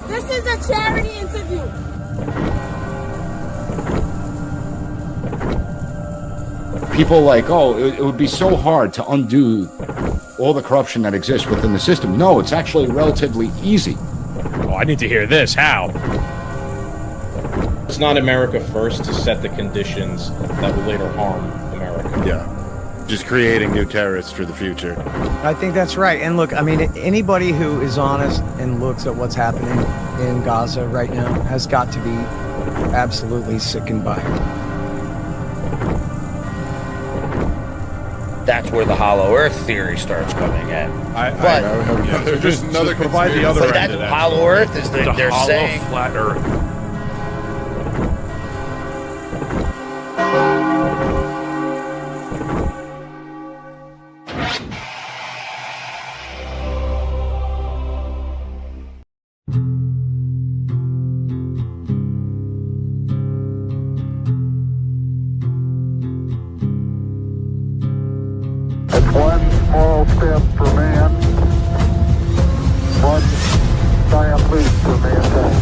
This is a charity interview. People like, oh, it would be so hard to undo all the corruption that exists within the system. No, it's actually relatively easy. Oh, I need to hear this. How? It's not America first to set the conditions that will later harm America. Yeah. Just creating new terrorists for the future. I think that's right. And look, I mean, anybody who is honest and looks at what's happening in Gaza right now has got to be absolutely sickened by it. That's where the hollow earth theory starts coming in. Just another provide the other but end of that. Hollow earth is The they're hollow saying flat earth. One small step for man, one giant leap for mankind.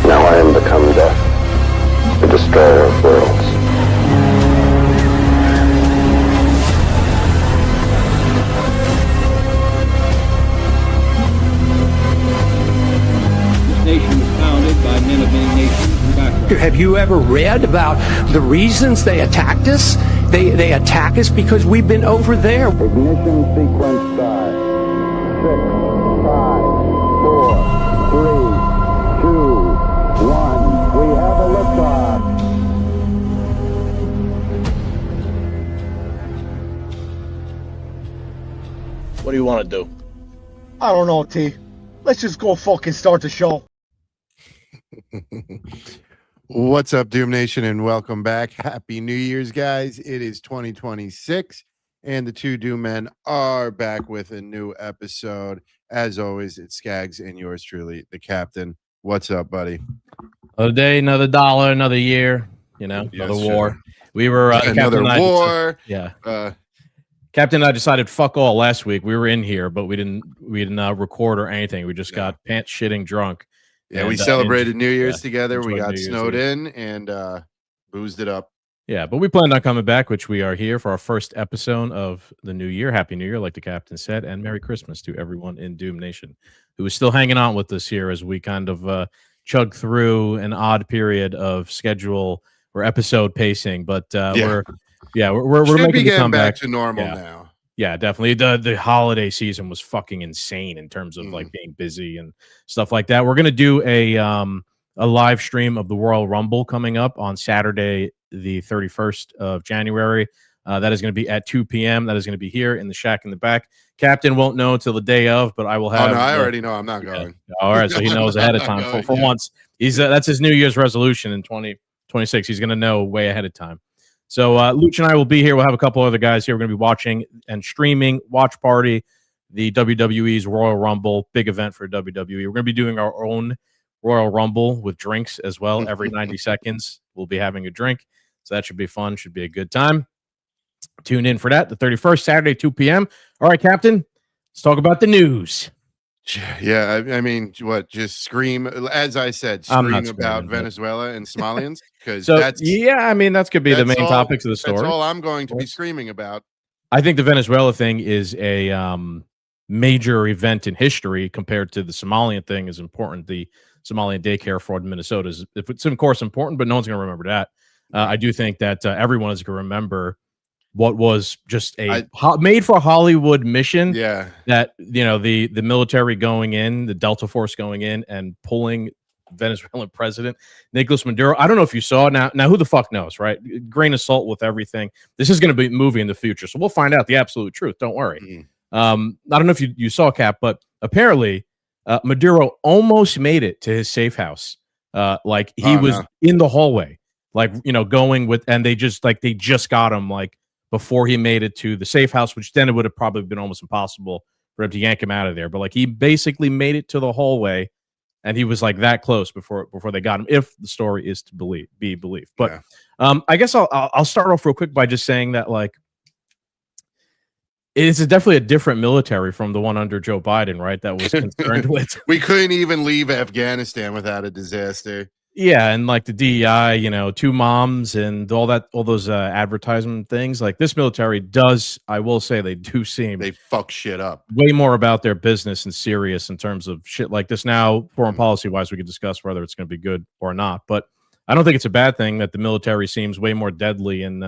Now I am become death, the destroyer of worlds. Nation was founded by men of many nations and backgrounds. Have you ever read about the reasons they attacked us? They attack us because we've been over there. Ignition sequence start. 6, 5, 4, 3, 2, 1. We have a liftoff. what do you want to do? I don't know, T. Let's just go fucking start the show. What's up, Doom Nation, and welcome back. Happy New Year's, guys. It is 2026, and the two Doom Men are back with a new episode. As always, it's Scagz and yours truly, the Captain. What's up, buddy? Another day, another dollar, another year. You know, Yes, another sure. war. We were Another war. Captain and I decided fuck all last week. We were in here, but we didn't record or anything. We just got pants shitting drunk. Yeah, and, we celebrated New Year's yeah, together. We enjoyed got New Year's snowed Eve. in and boozed it up. Yeah, but we planned on coming back, which we are here for our first episode of the new year. Happy New Year, like the Captain said, and Merry Christmas to everyone in Doom Nation who is still hanging on with us here as we kind of chug through an odd period of schedule or episode pacing. But we're Should making be the getting comeback back to normal now. Yeah, definitely. The holiday season was fucking insane in terms of like being busy and stuff like that. We're gonna do a live stream of the Royal Rumble coming up on Saturday, the 31st of January. That is going to be at 2 p.m. That is going to be here in the shack in the back. Captain won't know until the day of, but I will have. Oh no, I already know I'm not going. All right, so he knows ahead of time. For once, he's that's his New Year's resolution in 2026. He's going to know way ahead of time. So Luch and I will be here. We'll have a couple other guys here. We're going to be watching and streaming Watch Party, the WWE's Royal Rumble, big event for WWE. We're going to be doing our own Royal Rumble with drinks as well. Every 90 seconds, we'll be having a drink. So that should be fun. Should be a good time. Tune in for that. The 31st, Saturday, 2 p.m. All right, Captain, let's talk about the news. Yeah, I mean, what? Just scream, as I said, scream about Venezuela and Somalians, because I mean, that could be the main topics of the story. That's all I'm going to be screaming about. I think the Venezuela thing is a major event in history compared to the Somalian thing is important. The Somalian daycare fraud in Minnesota is, if it's of course important, but no one's going to remember that. I do think that everyone is going to remember what was just a made for Hollywood mission. Yeah, that the military going in, the Delta Force going in and pulling Venezuelan president Nicolas Maduro. I don't know if you saw now who the fuck knows, right? Grain of salt with everything. This is going to be a movie in the future, so we'll find out the absolute truth. Don't worry. I don't know if you saw, Cap, but apparently Maduro almost made it to his safe house. Like he was in the hallway, like going with, and they just got him like before he made it to the safe house, which then it would have probably been almost impossible for him to yank him out of there. But like he basically made it to the hallway, and he was like that close before they got him. If the story is to be believed, but I guess I'll start off real quick by just saying that like it's definitely a different military from the one under Joe Biden, right? That was concerned with. We couldn't even leave Afghanistan without a disaster. Yeah, and like the DEI, you know, two moms and all those advertisement things. Like this military does, I will say, they do seem they fuck shit up way more about their business and serious in terms of shit like this. Now, foreign policy wise, we could discuss whether it's going to be good or not, but I don't think it's a bad thing that the military seems way more deadly and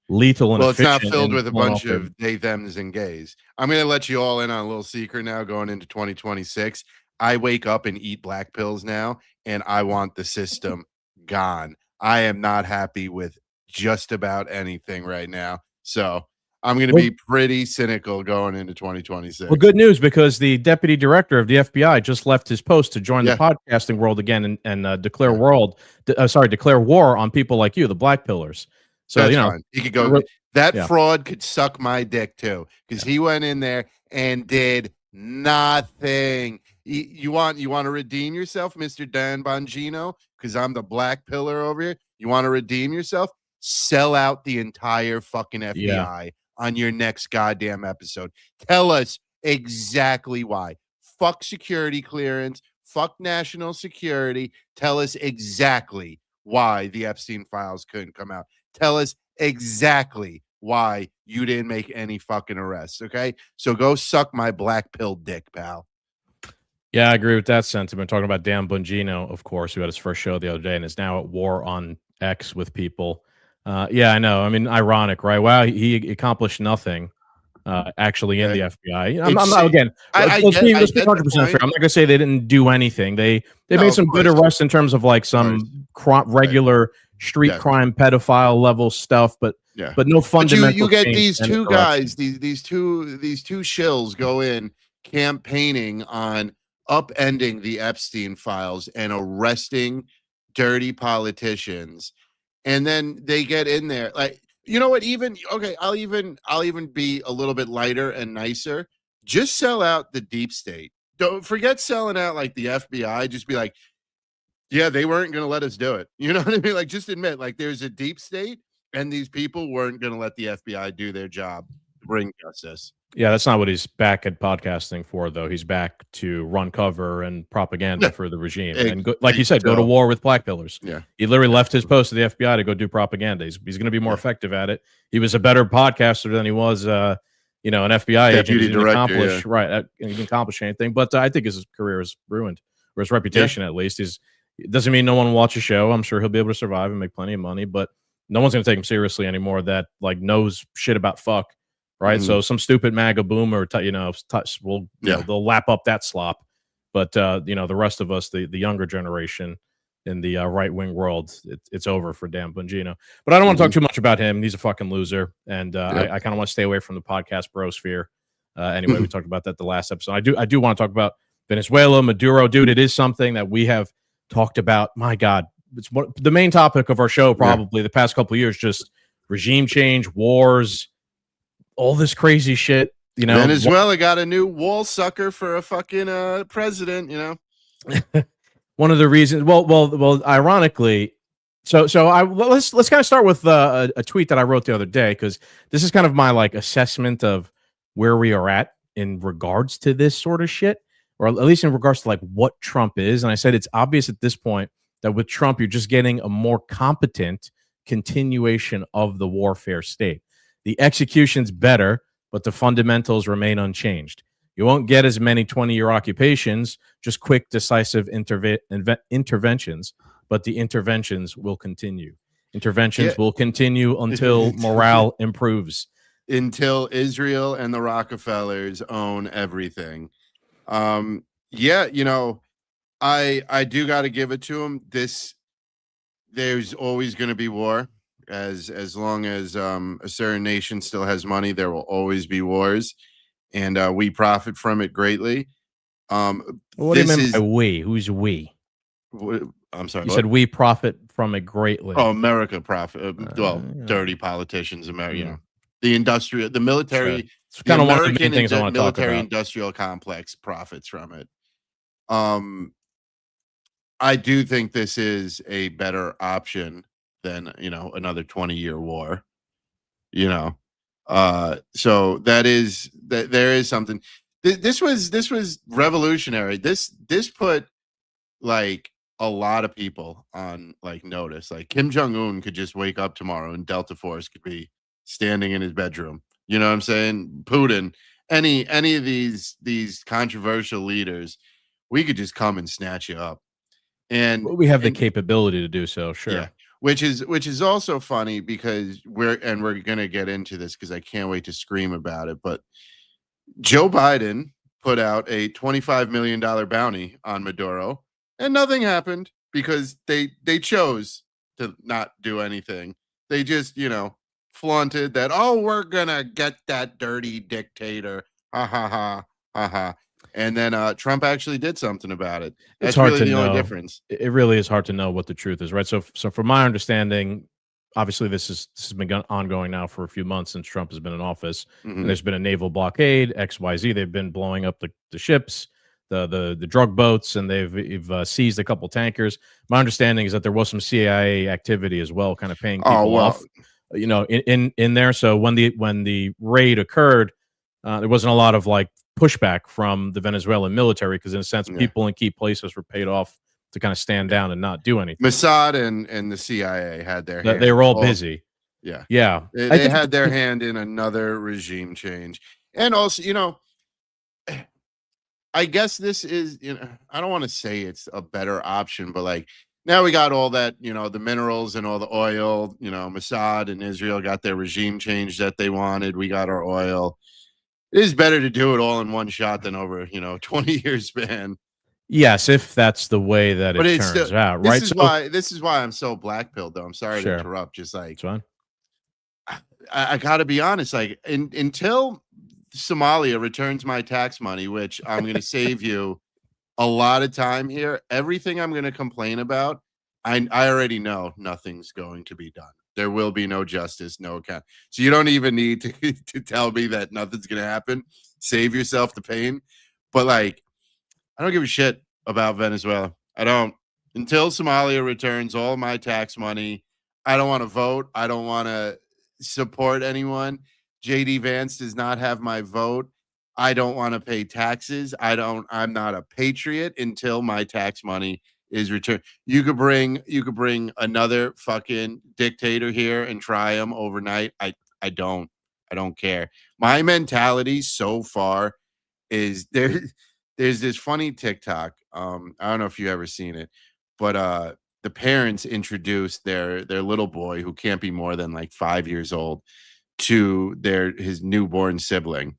lethal. And well, it's not filled with a bunch of they, thems, and gays. I'm going to let you all in on a little secret now. Going into 2026, I wake up and eat black pills now. And I want the system gone. I am not happy with just about anything right now. So I'm going to be pretty cynical going into 2026. Well, good news, because the deputy director of the FBI just left his post to join the podcasting world again and declare war on people like you, the black pillars. So that's you know, fine. He could go. That fraud could suck my dick too, because he went in there and did nothing. You want to redeem yourself, Mr. Dan Bongino, because I'm the black pillar over here. You want to redeem yourself? Sell out the entire fucking FBI on your next goddamn episode. Tell us exactly why. Fuck security clearance. Fuck national security. Tell us exactly why the Epstein files couldn't come out. Tell us exactly why you didn't make any fucking arrests, okay? So go suck my black pill dick, pal. Yeah, I agree with that sentiment. Talking about Dan Bongino, of course, who had his first show the other day and is now at war on X with people. Yeah, I know. I mean, ironic, right? Wow, he accomplished nothing actually in the FBI. I'm not, again, let's be 100% fair. I'm not going to say they didn't do anything. They made some good arrests in terms of like some regular street crime, pedophile level stuff, but no fundamental. But you get these two guys, these two shills go in campaigning on upending the Epstein files and arresting dirty politicians, and then they get in there like, you know what, I'll even be a little bit lighter and nicer. Just sell out the deep state. Don't forget selling out like the FBI. Just be like, yeah, they weren't going to let us do it. You know what I mean? Like, just admit like there's a deep state and these people weren't going to let the FBI do their job to bring justice. Yeah, that's not what he's back at podcasting for, though. He's back to run cover and propaganda for the regime. And like you said, go to war with black pillars. Yeah. He literally left his post to the FBI to go do propaganda. He's going to be more effective at it. He was a better podcaster than he was, an FBI agent. He didn't accomplish, he didn't accomplish anything. But I think his career is ruined, or his reputation at least. It doesn't mean no one will watch a show. I'm sure he'll be able to survive and make plenty of money, but no one's going to take him seriously anymore that like knows shit about fuck. Right. So some stupid MAGA boomer, will they'll lap up that slop. But, the rest of us, the younger generation in the right wing world, it's over for Dan Bongino. But I don't want to talk too much about him. He's a fucking loser. And I kind of want to stay away from the podcast brosphere. Anyway, we talked about that the last episode. I do want to talk about Venezuela, Maduro. Dude, it is something that we have talked about. My God, it's the main topic of our show probably the past couple of years, just regime change, wars, all this crazy shit, Venezuela got a new wall sucker for a fucking president, One of the reasons, well, ironically, so let's kind of start with a tweet that I wrote the other day, because this is kind of my like assessment of where we are at in regards to this sort of shit, or at least in regards to like what Trump is. And I said it's obvious at this point that with Trump, you're just getting a more competent continuation of the warfare state. The execution's better, but the fundamentals remain unchanged. You won't get as many 20-year occupations, just quick, decisive interventions, but the interventions will continue. Interventions will continue until morale improves. Until Israel and the Rockefellers own everything. I do got to give it to them. There's always going to be war. As long as a certain nation still has money, there will always be wars, and we profit from it greatly. What do you mean by we? Who's we? I'm sorry. You said we profit from it greatly. Oh, America profit. Dirty politicians, America. The military, Sure. It's kind of one of the main American things I want to talk military about. industrial complex profits from it. I do think this is a better option than, another 20-year war. So there is something. This was revolutionary. This put like a lot of people on like notice. Like Kim Jong-un could just wake up tomorrow and Delta Force could be standing in his bedroom. You know what I'm saying? Putin, any of these controversial leaders, we could just come and snatch you up. And we have the capability to do so. Sure. Yeah. Which is also funny because we're going to get into this because I can't wait to scream about it. But Joe Biden put out a $25 million bounty on Maduro and nothing happened because they chose to not do anything. They just, flaunted that, oh, we're going to get that dirty dictator. Ha ha ha ha ha. And then Trump actually did something about it. That's really the only difference. It really is hard to know what the truth is, right? So from my understanding, obviously this has been ongoing now for a few months since Trump has been in office. Mm-hmm. And there's been a naval blockade, XYZ. They've been blowing up the ships, the drug boats, and they've seized a couple tankers. My understanding is that there was some CIA activity as well, kind of paying people off, in there. So when the raid occurred, there wasn't a lot of like pushback from the Venezuelan military because in a sense people in key places were paid off to kind of stand down and not do anything. Mossad and the CIA had their hand. They were all busy. Yeah. They had their hand in another regime change. And also, I guess this is, I don't want to say it's a better option, but like now we got all that, the minerals and all the oil, Mossad and Israel got their regime change that they wanted. We got our oil. It is better to do it all in one shot than over, 20-year span. Yes, if that's the way that it turns out, right? This is why I'm so black-pilled, though. I'm sorry to interrupt. Just like, it's fine. I got to be honest. Like, until Somalia returns my tax money, which I'm going to save you a lot of time here, everything I'm going to complain about, I already know nothing's going to be done. There will be no justice, no account. So you don't even need to tell me that nothing's going to happen. Save yourself the pain. But like, I don't give a shit about Venezuela. I don't. Until Somalia returns all my tax money, I don't want to vote. I don't want to support anyone. JD Vance does not have my vote. I don't want to pay taxes. I'm not a patriot until my tax money is returned. You could bring another fucking dictator here and try him overnight. I don't care. My mentality so far is there's this funny TikTok. I don't know if you ever seen it, but the parents introduced their little boy who can't be more than like 5 years old to his newborn sibling,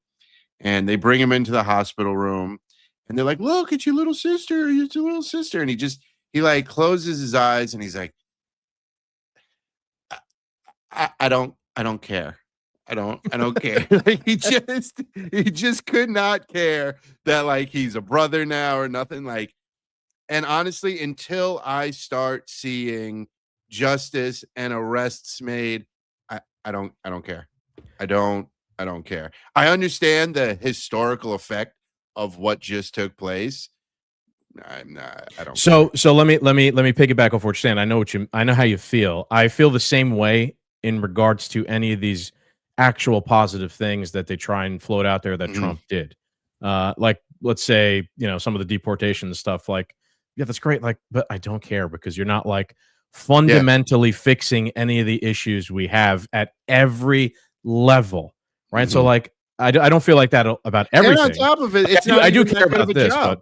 and they bring him into the hospital room. And they're like, look, it's your little sister. It's your little sister. And he like closes his eyes and he's like, I don't care. I don't care. Like he just could not care that like he's a brother now or nothing. Like, and honestly, until I start seeing justice and arrests made, I don't care. I don't care. I understand the historical effect of what just took place. I don't. So let me piggyback off what you're saying. I know how you feel. I feel the same way in regards to any of these actual positive things that they try and float out there that Trump did. Like let's say, some of the deportation stuff, like, yeah, that's great. Like, but I don't care because you're not like fundamentally fixing any of the issues we have at every level. Right. So like, I don't feel like that about everything. And on top of it, I do care about this, but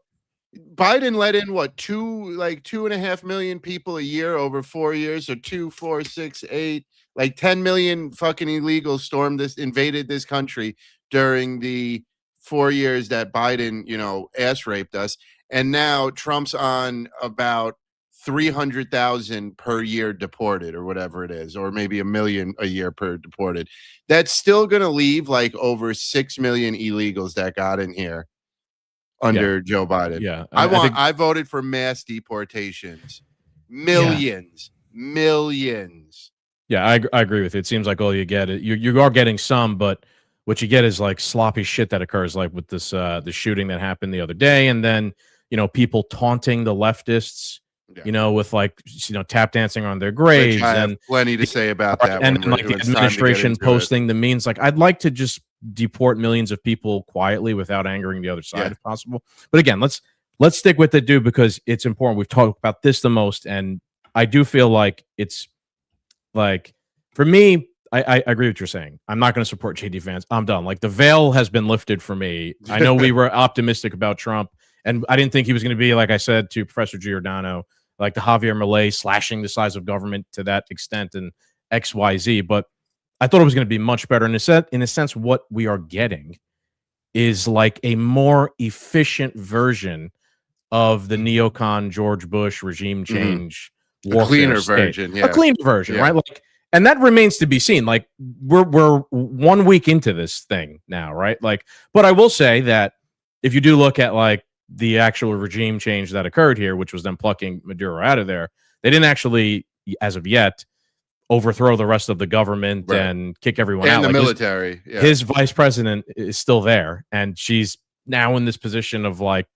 Biden let in 2.5 million people a year over 4 years, or 2, 4, 6, 8, like 10 million fucking illegals invaded this country during the 4 years that Biden, ass raped us. And now Trump's on about 300,000 per year deported or whatever it is, or maybe 1 million a year per deported. That's still going to leave like over 6 million illegals that got in here under Joe Biden. Yeah. I voted for mass deportations. Millions. Yeah, I agree with you. It seems like all you get you are getting some, but what you get is like sloppy shit that occurs, like with this the shooting that happened the other day, and then people taunting the leftists, with like tap dancing on their graves. Which I have and plenty to say about that. and like the administration posting the means. Like, I'd like to just deport millions of people quietly without angering the other side if possible. But again, let's stick with it, dude, because it's important. We've talked about this the most, and I do feel like it's like, for me, I agree with what you're saying. I'm not going to support JD Vance. I'm done. Like, the veil has been lifted for me. I know we were optimistic about Trump, and I didn't think he was going to be, like I said to Professor Giordano, like the Javier Milei slashing the size of government to that extent and XYZ. But I thought it was going to be much better. In a sense, what we are getting is like a more efficient version of the neocon George Bush regime change. A cleaner version, a cleaner version, right? Like, and that remains to be seen. Like, we're 1 week into this thing now, right? Like, but I will say that if you do look at like the actual regime change that occurred here, which was them plucking Maduro out of there, they didn't actually, as of yet, overthrow the rest of the government and kick everyone out. And the like military. His vice president is still there, and she's now in this position of like,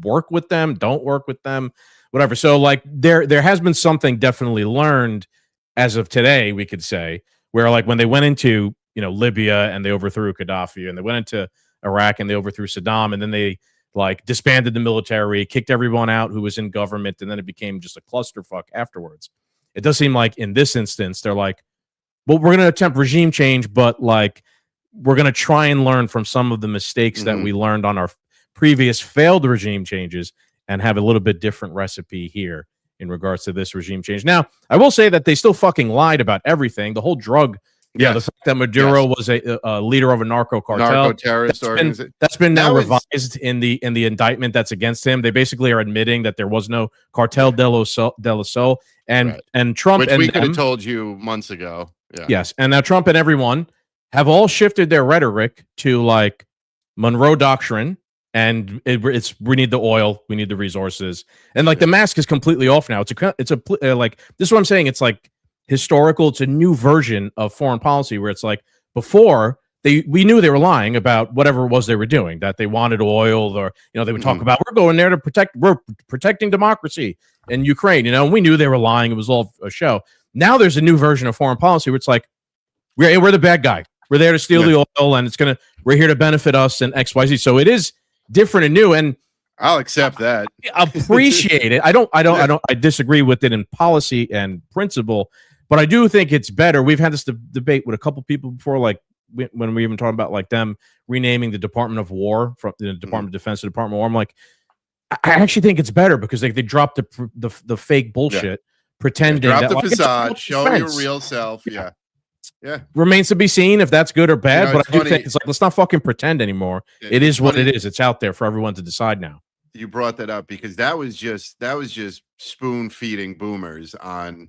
work with them, don't work with them, whatever. So like there has been something definitely learned as of today, we could say, where like when they went into Libya and they overthrew Gaddafi, and they went into Iraq and they overthrew Saddam, and then they like disbanded the military, kicked everyone out who was in government, and then it became just a clusterfuck afterwards. It does seem like in this instance they're like, well, we're going to attempt regime change, but like we're going to try and learn from some of the mistakes that we learned on our previous failed regime changes and have a little bit different recipe here in regards to this regime change. Now, I will say that they still fucking lied about everything. The whole drug, the fact that Maduro was a leader of a narco terrorist organization. That's been now revised in the indictment that's against him. They basically are admitting that there was no cartel de la Sol, and Trump, which we could have told you months ago. Yeah. Yes, and now Trump and everyone have all shifted their rhetoric to like Monroe Doctrine, and it's we need the oil, we need the resources, and like the mask is completely off now. It's a like, this is what I'm saying. It's like historical. It's a new version of foreign policy where it's like before we knew they were lying about whatever it was they were doing, that they wanted oil, or they would talk about we're going there to we're protecting democracy in Ukraine, and we knew they were lying. It was all a show. Now there's a new version of foreign policy where it's like we're the bad guy. We're there to steal the oil, and we're here to benefit us and XYZ. So it is different and new, and I'll accept that. Appreciate it. I disagree with it in policy and principle, but I do think it's better. We've had this debate with a couple people before, like when we even talking about like them renaming the Department of War from the Department of Defense to Department of War. I'm like, I actually think it's better because they dropped the fake bullshit, pretending drop that the like, facade, show your real self. Yeah. Remains to be seen if that's good or bad, but I do funny. think it's like, let's not fucking pretend anymore. It is what it is. It's out there for everyone to decide now. You brought that up because that was just spoon feeding boomers on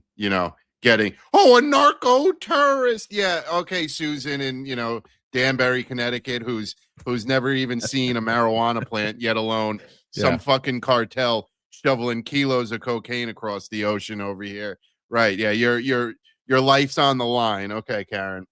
getting a narco terrorist. Yeah, okay, Susan in Danbury, Connecticut, who's never even seen a marijuana plant, yet alone some fucking cartel shoveling kilos of cocaine across the ocean over here. Right? Yeah, your life's on the line. Okay, Karen.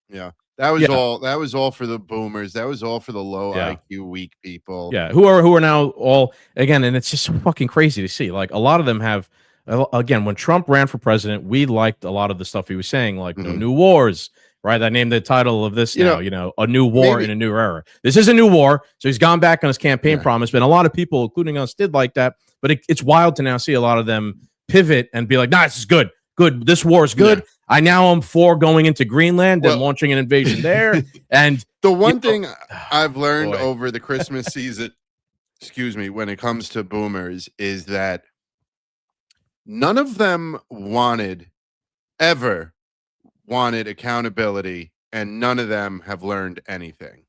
Yeah. That was all for the boomers. That was all for the low IQ weak people. Yeah, who are now all again, and it's just so fucking crazy to see. Like a lot of them have again, when Trump ran for president, we liked a lot of the stuff he was saying, like no new wars, right? I named the title of this now, a new war in a new era. This is a new war. So he's gone back on his campaign promise, but a lot of people, including us, did like that. But it's wild to now see a lot of them pivot and be like, nah, this is good. Good. This war is good. I now am for going into Greenland and launching an invasion there. And the one thing I've learned over the Christmas season, when it comes to boomers, is that none of them ever wanted accountability, and none of them have learned anything.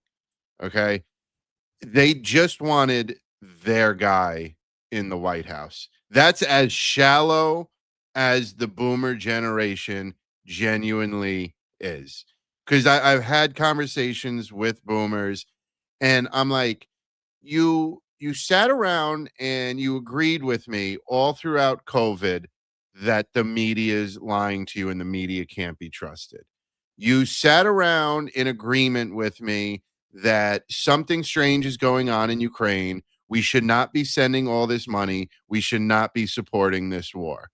Okay. They just wanted their guy in the White House. That's as shallow as the boomer generation genuinely is. Because I've had conversations with boomers, and I'm like, you sat around and you agreed with me all throughout COVID that the media is lying to you and the media can't be trusted. You sat around in agreement with me that something strange is going on in Ukraine. We should not be sending all this money. We should not be supporting this war.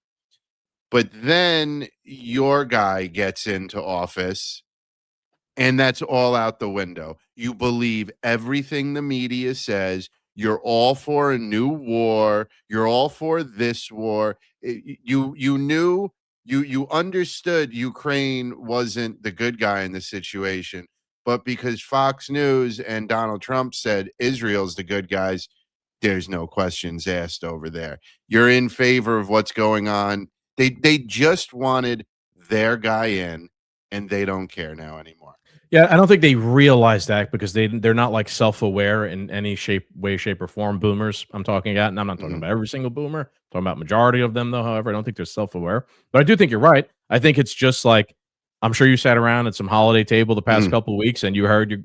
But then your guy gets into office and that's all out the window. You believe everything the media says. You're all for a new war. You're all for this war. You understood Ukraine wasn't the good guy in the situation, but because Fox News and Donald Trump said Israel's the good guys, there's no questions asked over there. You're in favor of what's going on. They just wanted their guy in, and they don't care now anymore. Yeah, I don't think they realize that because they're not like self-aware in any way, shape, or form. Boomers, I'm talking about, and I'm not talking about every single boomer. I'm talking about majority of them, though. However, I don't think they're self-aware. But I do think you're right. I think it's just like I'm sure you sat around at some holiday table the past couple of weeks and you heard,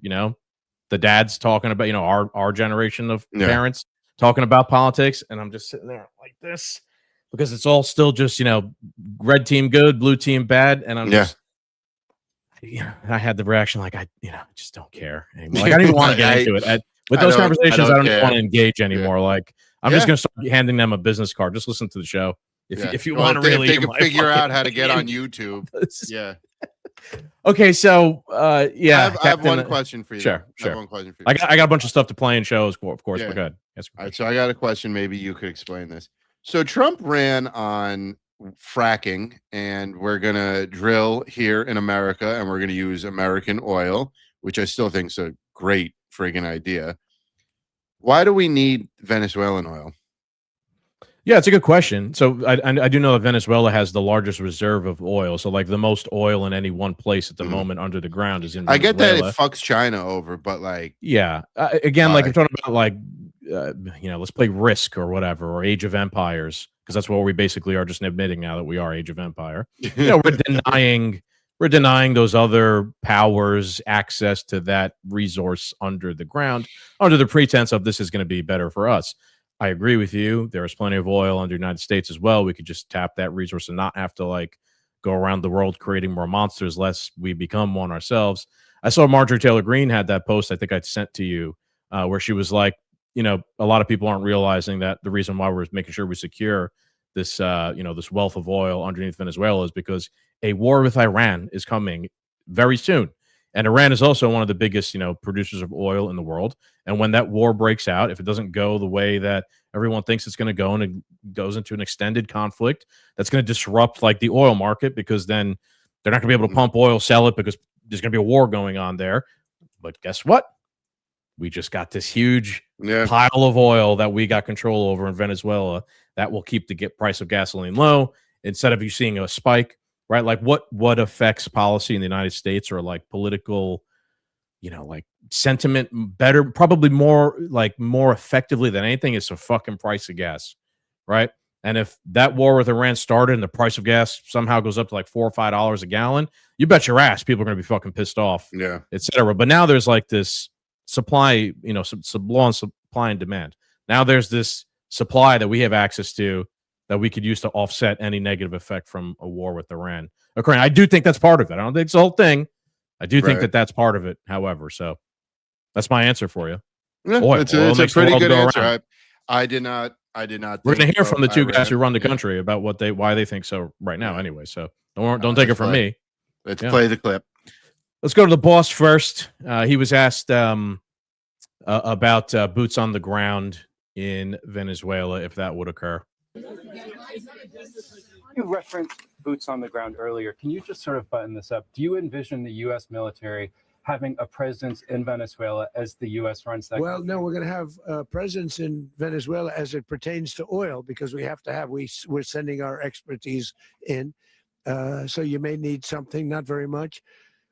the dads talking about, our generation of parents talking about politics, and I'm just sitting there like this because it's all still just red team good, blue team bad, and I'm just. I had the reaction like I just don't care anymore. Like I don't even want to get into it. With those conversations, I don't even want to engage anymore. Like I'm just going to start handing them a business card. Just listen to the show if you want to really. If they can figure out how to get on YouTube. Yeah. Okay, so I have one question for you. Sure. I have one question for you. I got a bunch of stuff to play in shows, of course. But good. Yes. All right, so I got a question. Maybe you could explain this. So Trump ran on fracking, and we're gonna drill here in America, and we're gonna use American oil, which I still think is a great friggin' idea. Why do we need Venezuelan oil? Yeah, it's a good question. So I do know that Venezuela has the largest reserve of oil. So like the most oil in any one place at the moment under the ground is in Venezuela. I get that it fucks China over, but like, again, like you're talking about like, let's play Risk or whatever, or Age of Empires, because that's what we basically are just admitting now that we are Age of Empire. We're denying those other powers access to that resource under the ground under the pretense of this is going to be better for us. I agree with you. There is plenty of oil under the United States as well. We could just tap that resource and not have to like go around the world creating more monsters lest we become one ourselves. I saw Marjorie Taylor Greene had that post I think I sent to you where she was like, a lot of people aren't realizing that the reason why we're making sure we secure this, this wealth of oil underneath Venezuela is because a war with Iran is coming very soon. And Iran is also one of the biggest, producers of oil in the world. And when that war breaks out, if it doesn't go the way that everyone thinks it's going to go and it goes into an extended conflict, that's going to disrupt like the oil market because then they're not going to be able to pump oil, sell it because there's going to be a war going on there. But guess what? We just got this huge pile of oil that we got control over in Venezuela that will keep the price of gasoline low instead of you seeing a spike, right? Like what affects policy in the United States or like political, like sentiment better, probably more effectively than anything is the fucking price of gas, right? And if that war with Iran started and the price of gas somehow goes up to like $4 or $5 a gallon, you bet your ass people are going to be fucking pissed off, et cetera. But now there's like this supply, law on supply and demand. Now there's this supply that we have access to that we could use to offset any negative effect from a war with Iran. Okay, I do think that's part of it. I don't think it's the whole thing. I do think that that's part of it, however. So that's my answer for you. Yeah, it's a pretty good answer. I did not. We're going to hear from the two guys who run the country about why they think so right now. Anyway, so don't take it from me. Let's play the clip. Let's go to the boss first. He was asked about boots on the ground in Venezuela, if that would occur. You referenced boots on the ground earlier. Can you just sort of button this up? Do you envision the U.S. military having a presence in Venezuela as the U.S. runs that? Well, no, we're going to have a presence in Venezuela as it pertains to oil because we have to have. We're sending our expertise in. So you may need something, not very much.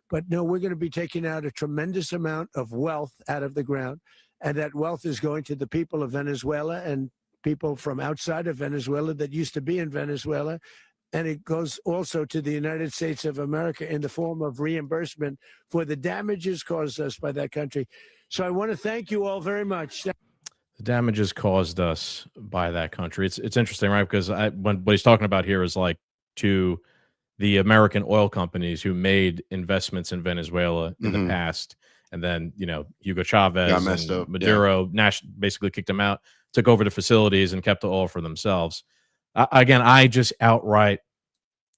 But no, we're going to be taking out a tremendous amount of wealth out of the ground. And that wealth is going to the people of Venezuela and people from outside of Venezuela that used to be in Venezuela. And it goes also to the United States of America in the form of reimbursement for the damages caused us by that country. So I want to thank you all very much. The damages caused us by that country. It's interesting, right? Because what he's talking about here is like to the American oil companies who made investments in Venezuela in the past, and then Hugo Chavez and Maduro basically kicked them out, took over the facilities, and kept the oil for themselves. Again, I just outright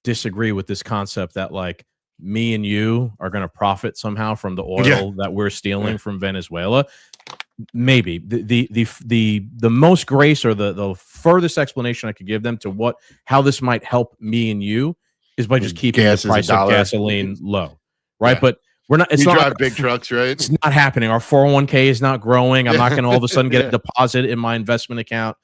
disagree with this concept that like me and you are going to profit somehow from the oil that we're stealing from Venezuela. Maybe the most grace or the furthest explanation I could give them to how this might help me and you is by just keeping the price of gasoline low, right? Yeah. But we're not. It's you not drive big trucks, right? It's not happening. Our 401k is not growing. I'm not going to all of a sudden get a deposit in my investment account,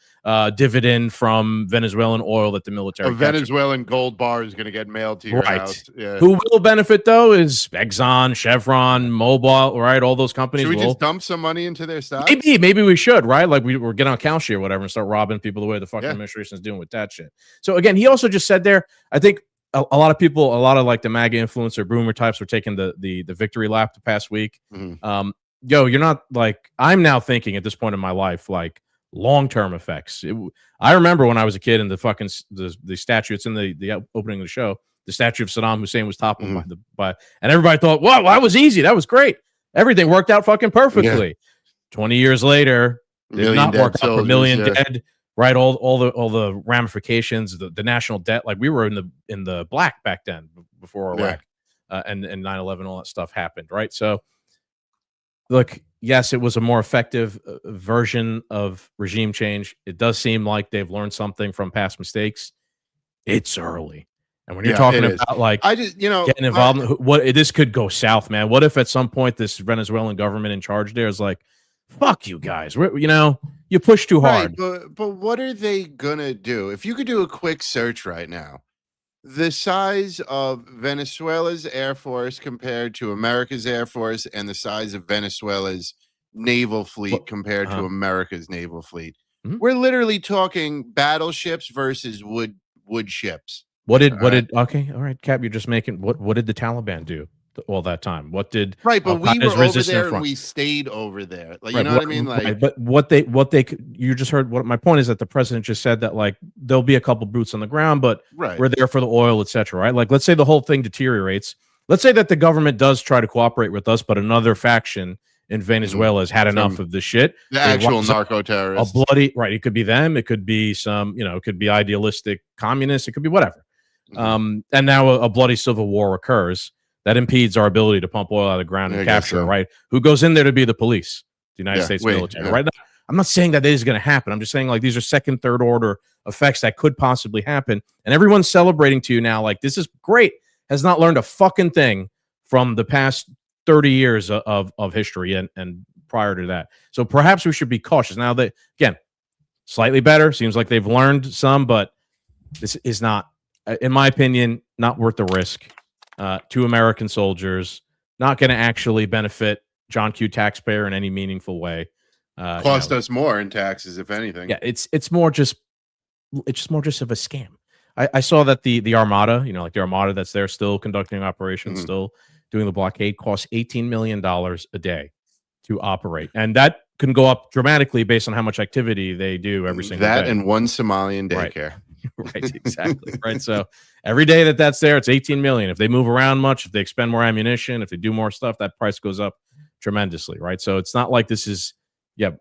dividend from Venezuelan oil that the military. A Venezuelan gold bar is going to get mailed to your house. Yeah. Who will benefit though is Exxon, Chevron, Mobil, right? All those companies. Should we just dump some money into their stocks? Maybe we should, right? Like we're getting on Kalshi or whatever and start robbing people the way the fucking administration is doing with that shit. So again, he also just said there, I think. A lot of people, a lot of like the MAGA influencer boomer types were taking the victory lap the past week. You're not like, I'm now thinking at this point in my life, like long-term effects. I remember when I was a kid and the fucking, the statue, it's in the opening of the show, the statue of Saddam Hussein was toppled and everybody thought, wow, that was easy. That was great. Everything worked out fucking perfectly. Yeah. 20 years later, did not work out for a million dead. Right, all the ramifications, the national debt. Like we were in the black back then before Iraq and 9/11, all that stuff happened. Right, so look, yes, it was a more effective version of regime change. It does seem like they've learned something from past mistakes. It's early, and when you're talking about like I just getting involved, this could go south, man. What if at some point this Venezuelan government in charge there is like, fuck you guys, you push too hard. Right, but what are they gonna do? If you could do a quick search right now, the size of Venezuela's Air Force compared to America's Air Force and the size of Venezuela's naval fleet compared to America's naval fleet. We're literally talking battleships versus wood ships. Okay, all right, Cap, you're just making what did the Taliban do all that time? What did but we were over there and we stayed over there. Like, you know what I mean? Like, but you just heard what my point is that the president just said that like there'll be a couple boots on the ground, but we're there for the oil, etc. Right? Like, let's say the whole thing deteriorates. Let's say that the government does try to cooperate with us, but another faction in Venezuela has had enough of this shit. The actual narco terrorists. A bloody It could be them. It could be some. It could be idealistic communists. It could be whatever. And now a bloody civil war occurs. That impedes our ability to pump oil out of the ground and capture, right? Who goes in there to be the police? The United States military, right? I'm not saying that is going to happen. I'm just saying like these are second, third order effects that could possibly happen. And everyone's celebrating to you now like this is great. Has not learned a fucking thing from the past 30 years of history and prior to that. So perhaps we should be cautious. Now that, again, slightly better. Seems like they've learned some, but this is not, in my opinion, not worth the risk. To American soldiers, not going to actually benefit John Q. taxpayer in any meaningful way. Cost us more in taxes, if anything. Yeah, it's more just of a scam. I saw that the Armada, like the Armada that's there still conducting operations, still doing the blockade, costs $18 million a day to operate, and that can go up dramatically based on how much activity they do every single day. That and one Somalian daycare. Right, exactly. Right. So every day that's there, it's 18 million. If they move around much, if they expend more ammunition, if they do more stuff, that price goes up tremendously. Right. So it's not like this is,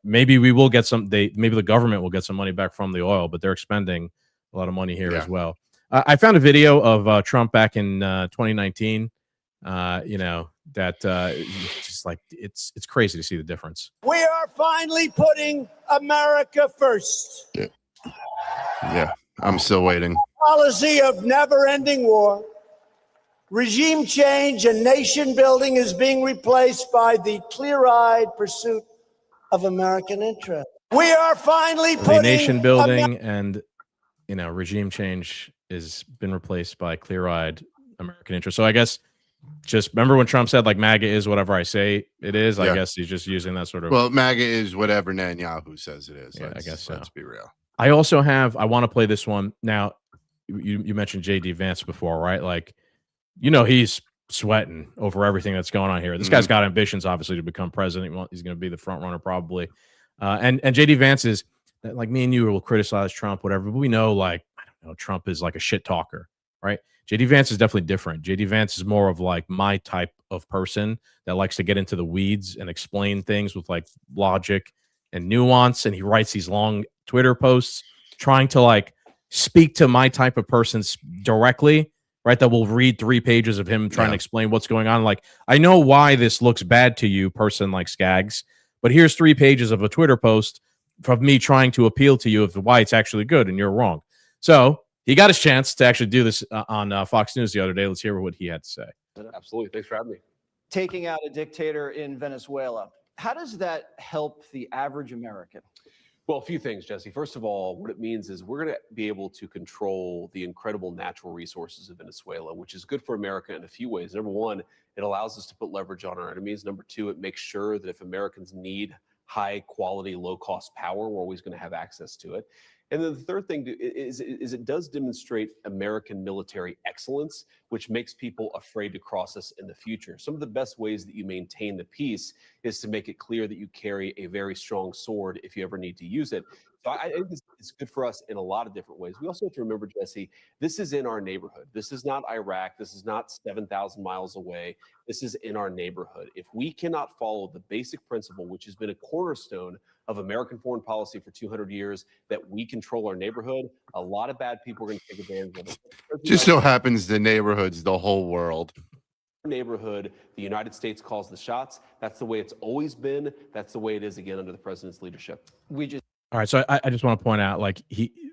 maybe we will get maybe the government will get some money back from the oil, but they're expending a lot of money here as well. I found a video of Trump back in 2019. Just like it's crazy to see the difference. We are finally putting America first. Yeah. I'm still waiting. Policy of never-ending war, regime change, and nation building is being replaced by the clear-eyed pursuit of American interest. We are finally putting nation building and regime change has been replaced by clear-eyed American interest. So I guess just remember when Trump said like MAGA is whatever I say it is. I guess he's just using that sort of. Well, MAGA is whatever Netanyahu says it is. Yeah, I guess so. Let's be real. I also I want to play this one. Now, you mentioned J.D. Vance before, right? Like, he's sweating over everything that's going on here. This guy's got ambitions, obviously, to become president. He's going to be the front runner, probably. And JD Vance is like, me and you will criticize Trump, whatever, but we know, like, I don't know, Trump is like a shit talker, right? JD Vance is definitely different. JD Vance is more of like my type of person that likes to get into the weeds and explain things with like logic and nuance. And he writes these long Twitter posts trying to like speak to my type of persons directly, right? That will read 3 pages of him trying to explain what's going on. Like, I know why this looks bad to you, person like Scagz, but here's 3 pages of a Twitter post from me trying to appeal to you of why it's actually good and you're wrong. So he got his chance to actually do this on Fox News the other day. Let's hear what he had to say. Absolutely. Thanks for having me. Taking out a dictator in Venezuela. How does that help the average American? Well, a few things, Jesse. First of all, what it means is we're going to be able to control the incredible natural resources of Venezuela, which is good for America in a few ways. Number one, it allows us to put leverage on our enemies. Number two, it makes sure that if Americans need high quality, low cost power, we're always going to have access to it. And then the third thing is it does demonstrate American military excellence, which makes people afraid to cross us in the future. Some of the best ways that you maintain the peace is to make it clear that you carry a very strong sword if you ever need to use it. So I think it's good for us in a lot of different ways. We also have to remember, Jesse, this is in our neighborhood. This is not Iraq. This is not 7,000 miles away. This is in our neighborhood. If we cannot follow the basic principle, which has been a cornerstone of American foreign policy for 200 years, that we control our neighborhood, a lot of bad people are going to take advantage of it. Just so happens the neighborhood's the whole world. Neighborhood, the United States calls the shots. That's the way it's always been. That's the way it is again under the president's leadership. All right, so I just want to point out, like,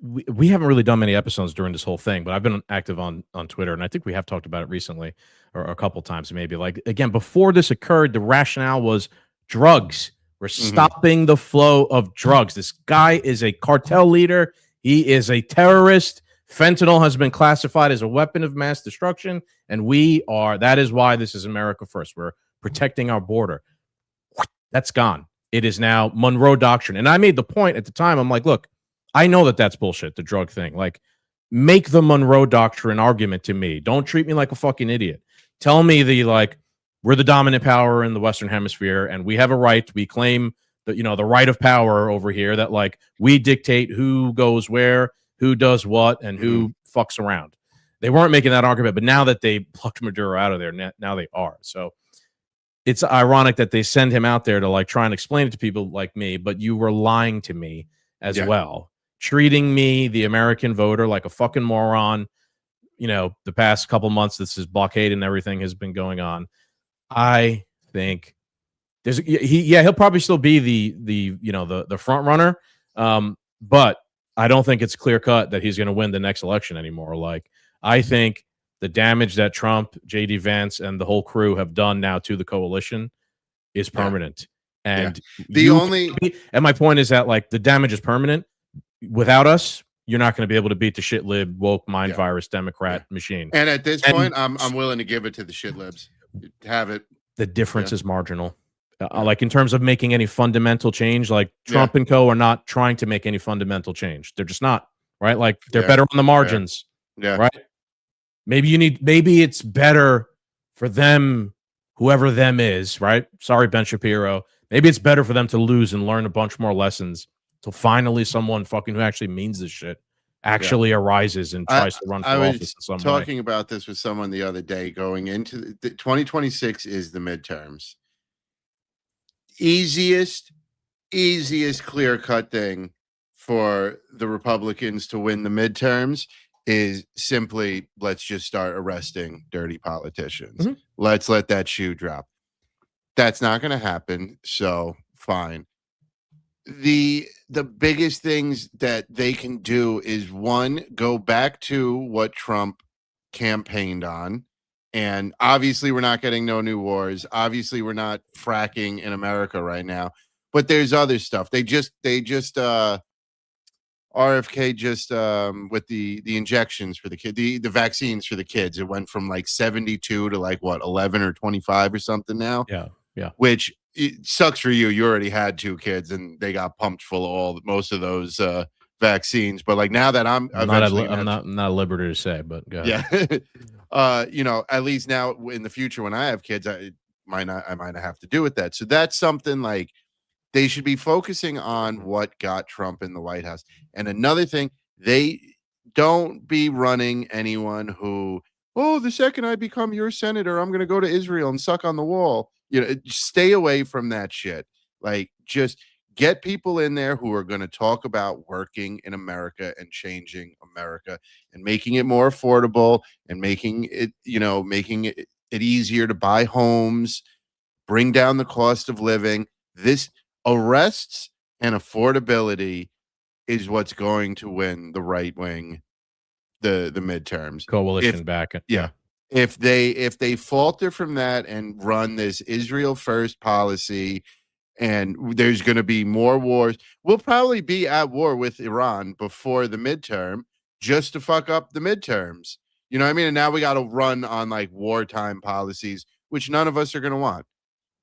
we haven't really done many episodes during this whole thing, but I've been active on Twitter, and I think we have talked about it recently, or a couple times maybe. Like, again, before this occurred, the rationale was drugs. We're stopping the flow of drugs. This guy is a cartel leader. He is a terrorist. Fentanyl has been classified as a weapon of mass destruction, and that is why this is America first. We're protecting our border. That's gone. It is now Monroe Doctrine. And I made the point at the time, I'm like, look, I know that that's bullshit, the drug thing. Like, make the Monroe Doctrine argument to me. Don't treat me like a fucking idiot. Tell me we're the dominant power in the Western Hemisphere, and we have a right. We claim the right of power over here, that like we dictate who goes where, who does what, and who fucks around. They weren't making that argument, but now that they plucked Maduro out of there, now they are. So it's ironic that they send him out there to like try and explain it to people like me, but you were lying to me as well, treating me, the American voter, like a fucking moron. The past couple months, this is blockade and everything has been going on. I think he'll probably still be the front runner, but I don't think it's clear cut that he's going to win the next election anymore. Like, I think the damage that Trump, JD Vance, and the whole crew have done now to the coalition is permanent. And and my point is that like the damage is permanent. Without us, you're not going to be able to beat the shit lib, woke, mind virus, Democrat machine. And at this point, I'm willing to give it to the shit libs. Have it. The difference is marginal. Like in terms of making any fundamental change, like Trump and co are not trying to make any fundamental change. They're just not, right? Like they're better on the margins, right? Maybe it's better for them, whoever them is, right? Sorry, Ben Shapiro. Maybe it's better for them to lose and learn a bunch more lessons till finally someone fucking who actually means this shit actually arises and tries to run for office in some way. I was talking about this with someone the other day. Going into the 2026 is the midterms. Easiest clear-cut thing for the Republicans to win the midterms is simply, let's just start arresting dirty politicians. Let's let that shoe drop. That's not going to happen, so fine. The biggest things that they can do is, one, go back to what Trump campaigned on. And obviously we're not getting no new wars. Obviously we're not fracking in America right now. But there's other stuff. They just RFK just with the injections for the kid, the vaccines for the kids. It went from like 72 to like what, 11 or 25 or something now. Yeah. Which it sucks for you. You already had 2 kids and they got pumped full of most of those vaccines. But like now that I'm not at liberty to say, but go ahead. At least now in the future when I have kids, I might not have to do with that. So that's something like They should be focusing on what got Trump in the White House. And another thing, they don't be running anyone who, oh, the second I become your senator, I'm going to go to Israel and suck on the wall. Stay away from that shit. Like, just get people in there who are going to talk about working in America and changing America and making it more affordable and making it easier to buy homes, bring down the cost of living. This arrests and affordability is what's going to win the right wing the midterms. Coalition back. Yeah. If they falter from that and run this Israel first policy, and there's going to be more wars, we'll probably be at war with Iran before the midterm just to fuck up the midterms. You know what I mean? And now we got to run on like wartime policies, which none of us are going to want.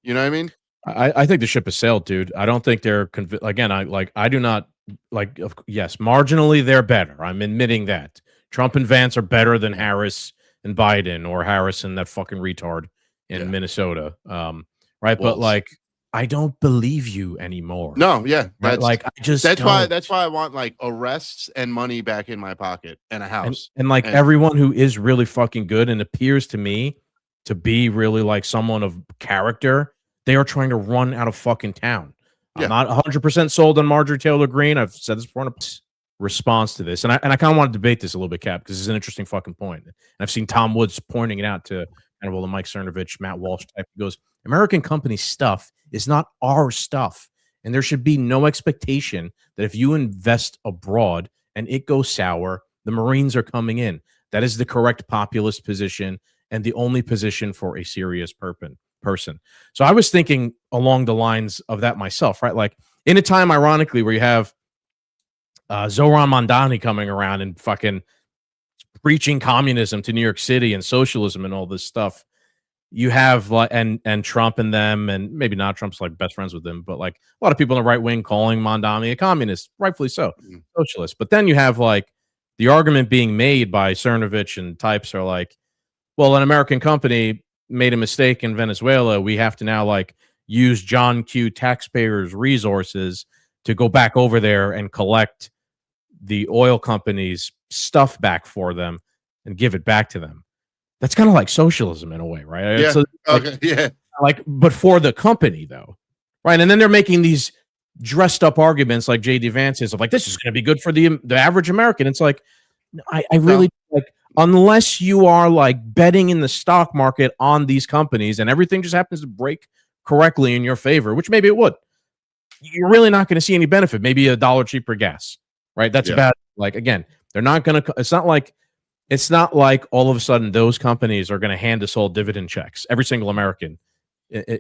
You know what I mean? I think the ship has sailed, dude. I don't think they're again. I do not like. Yes, marginally they're better. I'm admitting that Trump and Vance are better than Harris and Biden, or Harris and that fucking retard in Minnesota. Right, but like, I don't believe you anymore. No, yeah, right? Like I just that's why I want like arrests and money back in my pocket and a house and everyone who is really fucking good and appears to me to be really like someone of character. They are trying to run out of fucking town. I'm not 100% sold on Marjorie Taylor Greene. I've said this before in a response to this. And I kind of want to debate this a little bit, Cap, because it's an interesting fucking point. And I've seen Tom Woods pointing it out to kind of the Mike Cernovich, Matt Walsh type. He goes, American company stuff is not our stuff. And there should be no expectation that if you invest abroad and it goes sour, the Marines are coming in. That is the correct populist position and the only position for a serious person. So I was thinking along the lines of that myself, right? Like in a time, ironically, where you have Zoran Mondani coming around and fucking preaching communism to New York City and socialism and all this stuff, you have and Trump and them, and maybe not Trump's like best friends with them, but like a lot of people in the right wing calling Mondani a communist, rightfully so, socialist. But then you have like the argument being made by Cernovich and types are like, well, an American company made a mistake in Venezuela. We have to now like use John Q taxpayers' resources to go back over there and collect the oil companies' stuff back for them and give it back to them. That's kind of like socialism in a way, right? Yeah. So, like, but for the company though, right? And then they're making these dressed up arguments like J.D. Vance is of like, this is going to be good for the average American. It's like, I really like, unless you are like betting in the stock market on these companies and everything just happens to break correctly in your favor, which maybe it would, you're really not going to see any benefit. Maybe $1 cheaper gas, right? That's about, like, again, they're not going to, it's not like all of a sudden those companies are going to hand us all dividend checks, every single American,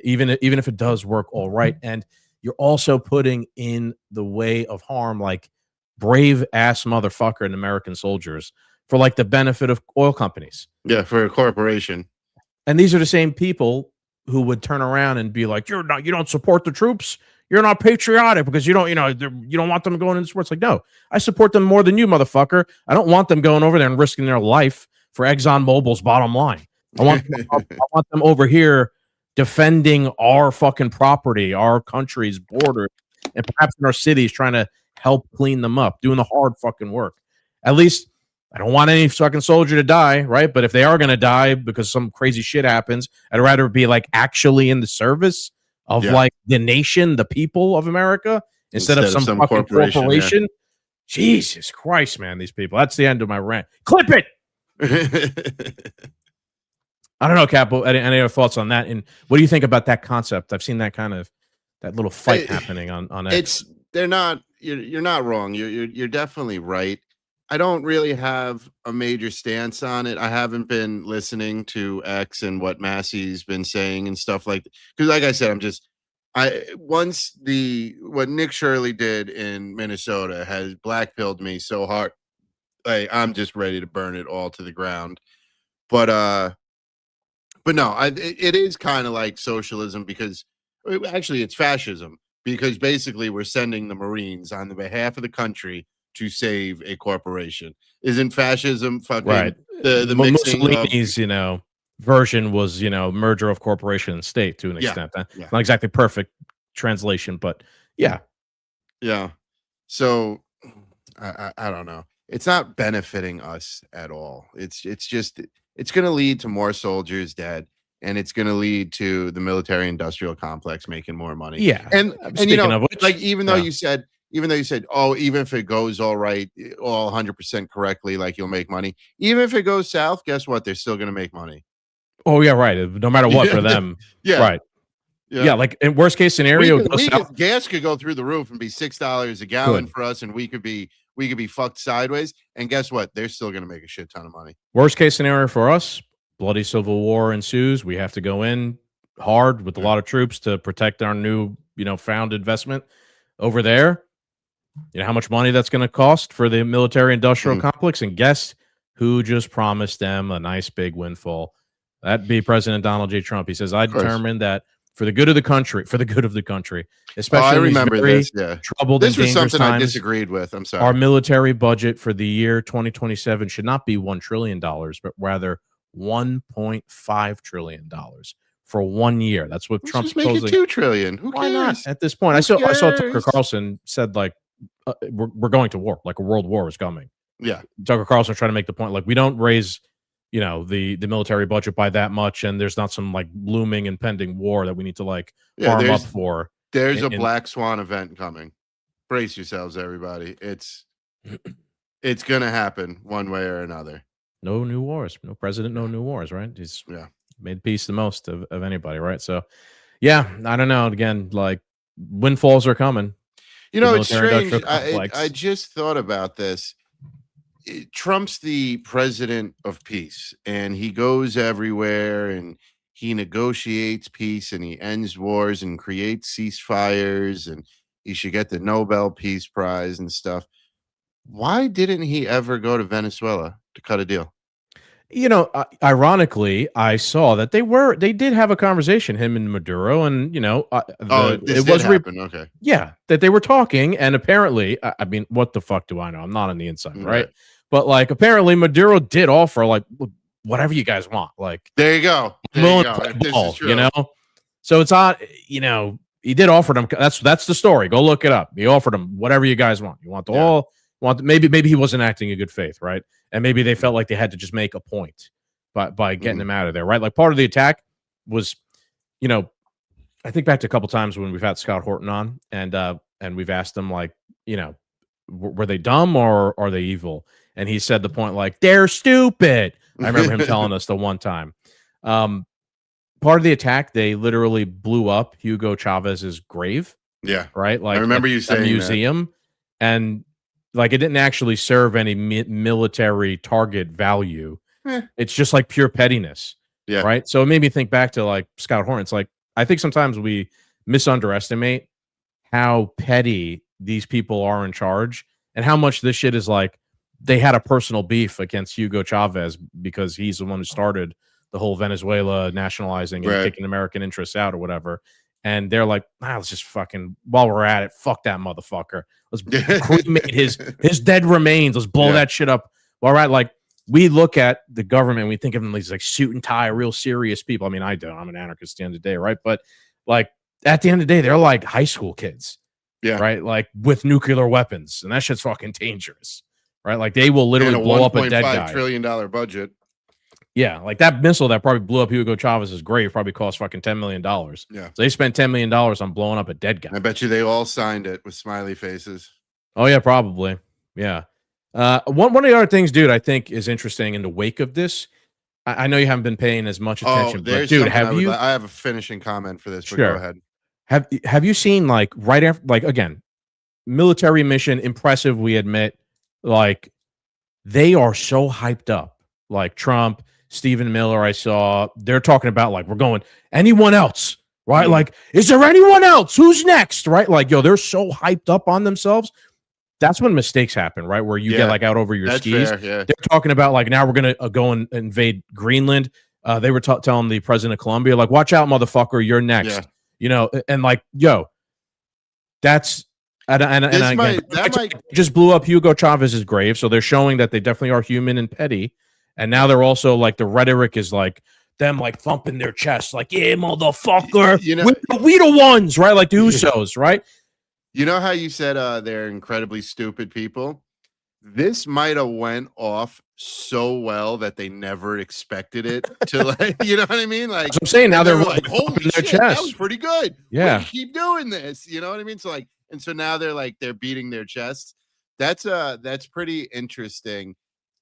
even if it does work all right. And you're also putting in the way of harm, like brave ass motherfucker and American soldiers for like the benefit of oil companies. Yeah, for a corporation. And these are the same people who would turn around and be like, you don't support the troops. You're not patriotic because you don't want them going into sports. Like, no, I support them more than you, motherfucker. I don't want them going over there and risking their life for ExxonMobil's bottom line. I want them over here defending our fucking property, our country's borders, and perhaps in our cities trying to help clean them up, doing the hard fucking work. At least I don't want any fucking soldier to die, right? But if they are going to die because some crazy shit happens, I'd rather be like actually in the service of like the nation, the people of America, instead of some fucking corporation. Jesus Christ, man, these people. That's the end of my rant. Clip it. I don't know, Capo. Any other thoughts on that? And what do you think about that concept? I've seen that little fight happening on X. You're not wrong. You're definitely right. I don't really have a major stance on it. I haven't been listening to X and what Massey's been saying and stuff like that. Because like I said, what Nick Shirley did in Minnesota has blackpilled me so hard. Like, I'm just ready to burn it all to the ground. But no, it is kind of like socialism because actually it's fascism, because basically we're sending the Marines on the behalf of the country to save a corporation. Isn't fascism fucking right? The Mussolini's version was merger of corporation and state to an extent. Not exactly perfect translation, but yeah. So I don't know. It's not benefiting us at all. It's just it's going to lead to more soldiers dead, and it's going to lead to the military-industrial complex making more money. Yeah, and speaking you know, of which, like even though you said, oh, even if it goes all right, all 100% correctly, like you'll make money. Even if it goes south, guess what? They're still going to make money. Oh yeah, right. No matter what for them, right. Yeah, like in worst case scenario, gas could go through the roof and be $6 a gallon for us, and we could be fucked sideways. And guess what? They're still going to make a shit ton of money. Worst case scenario for us, bloody civil war ensues. We have to go in hard with a lot of troops to protect our new, found investment over there. You know how much money that's going to cost for the military-industrial complex, and guess who just promised them a nice big windfall? That'd be President Donald J. Trump. He says, "I determined that." For the good of the country, especially I remember this. Troubled this and was something times, I disagreed with. I'm sorry. Our military budget for the year 2027 should not be $1 trillion, but rather $1.5 trillion for 1 year. That's what Trump's making $2 trillion. Who Why cares? not? At this point, I saw Tucker Carlson said like we're going to war, like a world war is coming. Yeah, Tucker Carlson trying to make the point like we don't raise the military budget by that much, and there's not some like looming impending war that we need to like farm up for. There's a black swan event coming. Brace yourselves, everybody. It's gonna happen one way or another. No new wars, no president, no new wars, right? He's made peace the most of anybody, right? So yeah, I don't know. Again, like windfalls are coming. It's strange. I just thought about this. Trump's the president of peace, and he goes everywhere and he negotiates peace and he ends wars and creates ceasefires, and he should get the Nobel Peace Prize and stuff. Why didn't he ever go to Venezuela to cut a deal? Ironically, I saw that they did have a conversation, him and Maduro, and happen. Yeah, that they were talking, and apparently, I mean, what the fuck do I know? I'm not on the inside, right? But like, apparently, Maduro did offer like whatever you guys want. Like, there you go. This is true. So it's not, he did offer them. That's the story. Go look it up. He offered them whatever you guys want. You want the oil? Maybe he wasn't acting in good faith, right? And maybe they felt like they had to just make a point by getting him out of there, right? Like part of the attack was, I think back to a couple times when we've had Scott Horton on, and we've asked him like, were they dumb or are they evil? And he said the point like, they're stupid. I remember him telling us the one time. Part of the attack, they literally blew up Hugo Chavez's grave. Yeah. Right? Like I remember you saying a museum. That. And like it didn't actually serve any military target value. It's just like pure pettiness. Yeah. Right? So it made me think back to like Scott Horton. It's like, I think sometimes we misunderestimate how petty these people are in charge and how much this shit is like they had a personal beef against Hugo Chavez because he's the one who started the whole Venezuela nationalizing and kicking American interests out or whatever. And they're like, let's just fucking, while we're at it, fuck that motherfucker. Let's cremate his dead remains. Let's blow that shit up. All right. Like we look at the government, we think of them as like suit and tie, real serious people. I mean, I don't, I'm an anarchist at the end of the day. Right. But like at the end of the day, they're like high school kids. Yeah. Right. Like with nuclear weapons. And that shit's fucking dangerous. Right. Like they will literally blow up a dead guy. $1.5 trillion budget. Yeah. Like that missile that probably blew up Hugo Chavez's grave probably cost fucking $10 million. Yeah. So they spent $10 million on blowing up a dead guy. I bet you they all signed it with smiley faces. Oh, yeah, probably. Yeah. One of the other things, dude, I think is interesting in the wake of this. I know you haven't been paying as much attention, but dude, have you? I have a finishing comment for this, but sure. Go ahead. Have you seen like right after, like again, military mission, impressive, we admit, like they are so hyped up. Like Trump, Stephen Miller, I saw, they're talking about like, we're going, anyone else, right? Mm-hmm. Like, is there anyone else? Who's next, right? Like, yo, they're so hyped up on themselves. That's when mistakes happen, right? Where you get like out over your skis. Fair, yeah. They're talking about like, now we're going to go and invade Greenland. They were telling the president of Colombia, like, watch out, motherfucker, you're next. Yeah. You know, and like, yo, that's just blew up Hugo Chavez's grave. So they're showing that they definitely are human and petty. And now they're also like the rhetoric is like them like thumping their chest, like, yeah, motherfucker, You know, we the ones, right? Like the Usos, right? You know how you said they're incredibly stupid people? This might have went off so well that they never expected it to, like, you know what I mean? Like, so I'm saying now they're like, holy their shit, chest. that was pretty good. Yeah, we keep doing this. You know what I mean? So like, and so now they're like they're beating their chests. That's pretty interesting.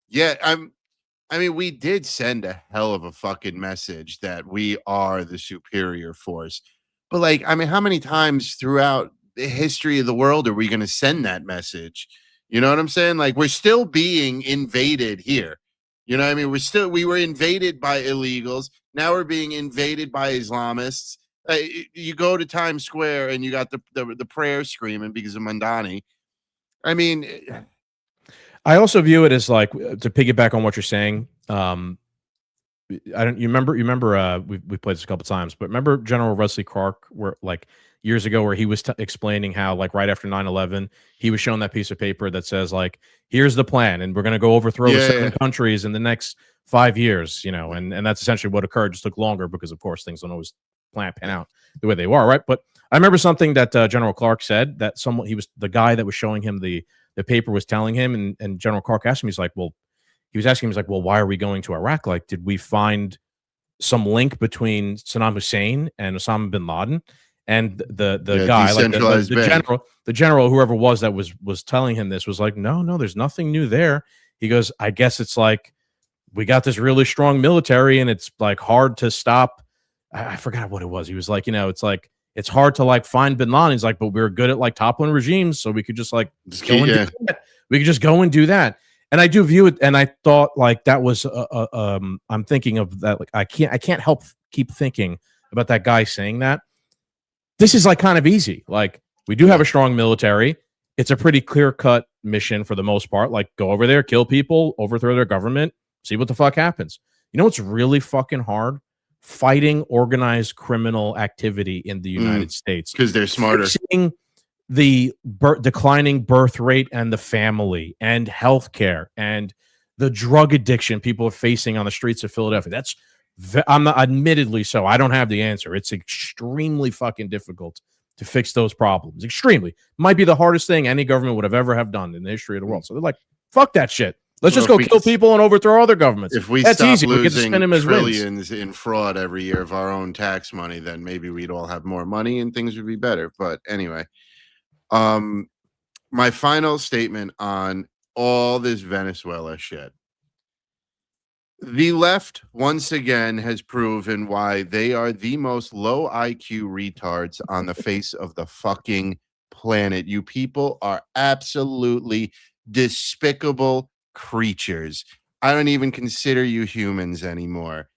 Yeah, I mean, we did send a hell of a fucking message that we are the superior force. But like, I mean, how many times throughout the history of the world are we going to send that message? You know what I'm saying? Like, we're still being invaded here. You know what I mean? We were invaded by illegals. Now we're being invaded by Islamists. You go to Times Square and you got the prayer screaming because of Mandani. I mean, I also view it as like, to piggyback on what you're saying. You remember we played this a couple times, but remember General Wesley Clark, where like years ago, where he was explaining how like right after 9/11, he was shown that piece of paper that says like, here's the plan, and we're going to go overthrow 7 countries in the next 5 years, you know, and that's essentially what occurred. Just took longer because of course things don't always pan out the way they are, right? But I remember something that General Clark said, that he was the guy that was showing him the paper was telling him, and General Clark asked him, he's like, well, why are we going to Iraq? Like, did we find some link between Saddam Hussein and Osama bin Laden? And the guy, like the general, whoever it was that was telling him this, was like, no, there's nothing new there. He goes, I guess it's like we got this really strong military, and it's like hard to stop. I forgot what it was. He was like, you know, it's like it's hard to like find bin Laden. He's like, but we're good at like toppling regimes, so we could just like go and do that. We could just go and do that. And I do view it, and I thought like that was I'm thinking of that. Like I can't help keep thinking about that guy saying that. This is like kind of easy. Like, we do have a strong military. It's a pretty clear-cut mission for the most part. Like, go over there, kill people, overthrow their government, see what the fuck happens. You know what's really fucking hard? Fighting organized criminal activity in the United States. Because they're smarter. Fixing the declining birth rate and the family and healthcare and the drug addiction people are facing on the streets of Philadelphia. I'm not, admittedly so. I don't have the answer. It's extremely fucking difficult to fix those problems. Extremely. Might be the hardest thing any government would have done in the history of the world. So they're like, fuck that shit. Let's just go kill people and overthrow other governments. If we That's stop easy. We get to losing spend them as trillions in fraud every year of our own tax money, then maybe we'd all have more money and things would be better. But anyway, my final statement on all this Venezuela shit. The left, once again, has proven why they are the most low IQ retards on the face of the fucking planet. You people are absolutely despicable creatures. I don't even consider you humans anymore.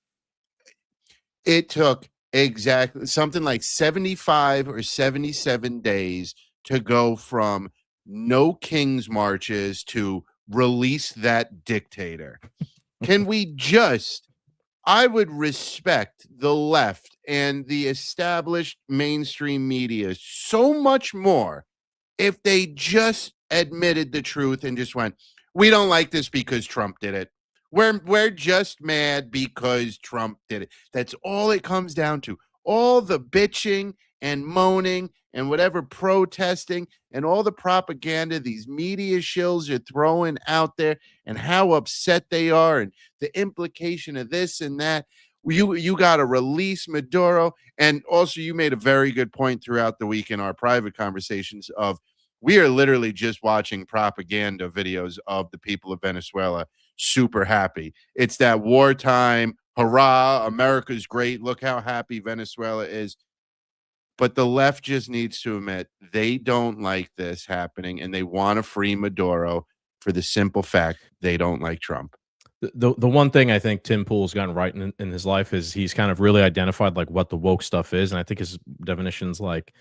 It took exactly something like 75 or 77 days to go from no king's marches to release that dictator. Can we just, I would respect the left and the established mainstream media so much more if they just admitted the truth and just went, we don't like this because Trump did it. We're just mad because Trump did it. That's all it comes down to. All the bitching and moaning and whatever protesting and all the propaganda these media shills are throwing out there and how upset they are and the implication of this and that. You got to release Maduro. And also you made a very good point throughout the week in our private conversations of we are literally just watching propaganda videos of the people of Venezuela super happy. It's that wartime, hurrah, America's great. Look how happy Venezuela is. But the left just needs to admit they don't like this happening and they want to free Maduro for the simple fact they don't like Trump. The one thing I think Tim Pool's gotten right in his life is he's kind of really identified like what the woke stuff is. And I think his definition's like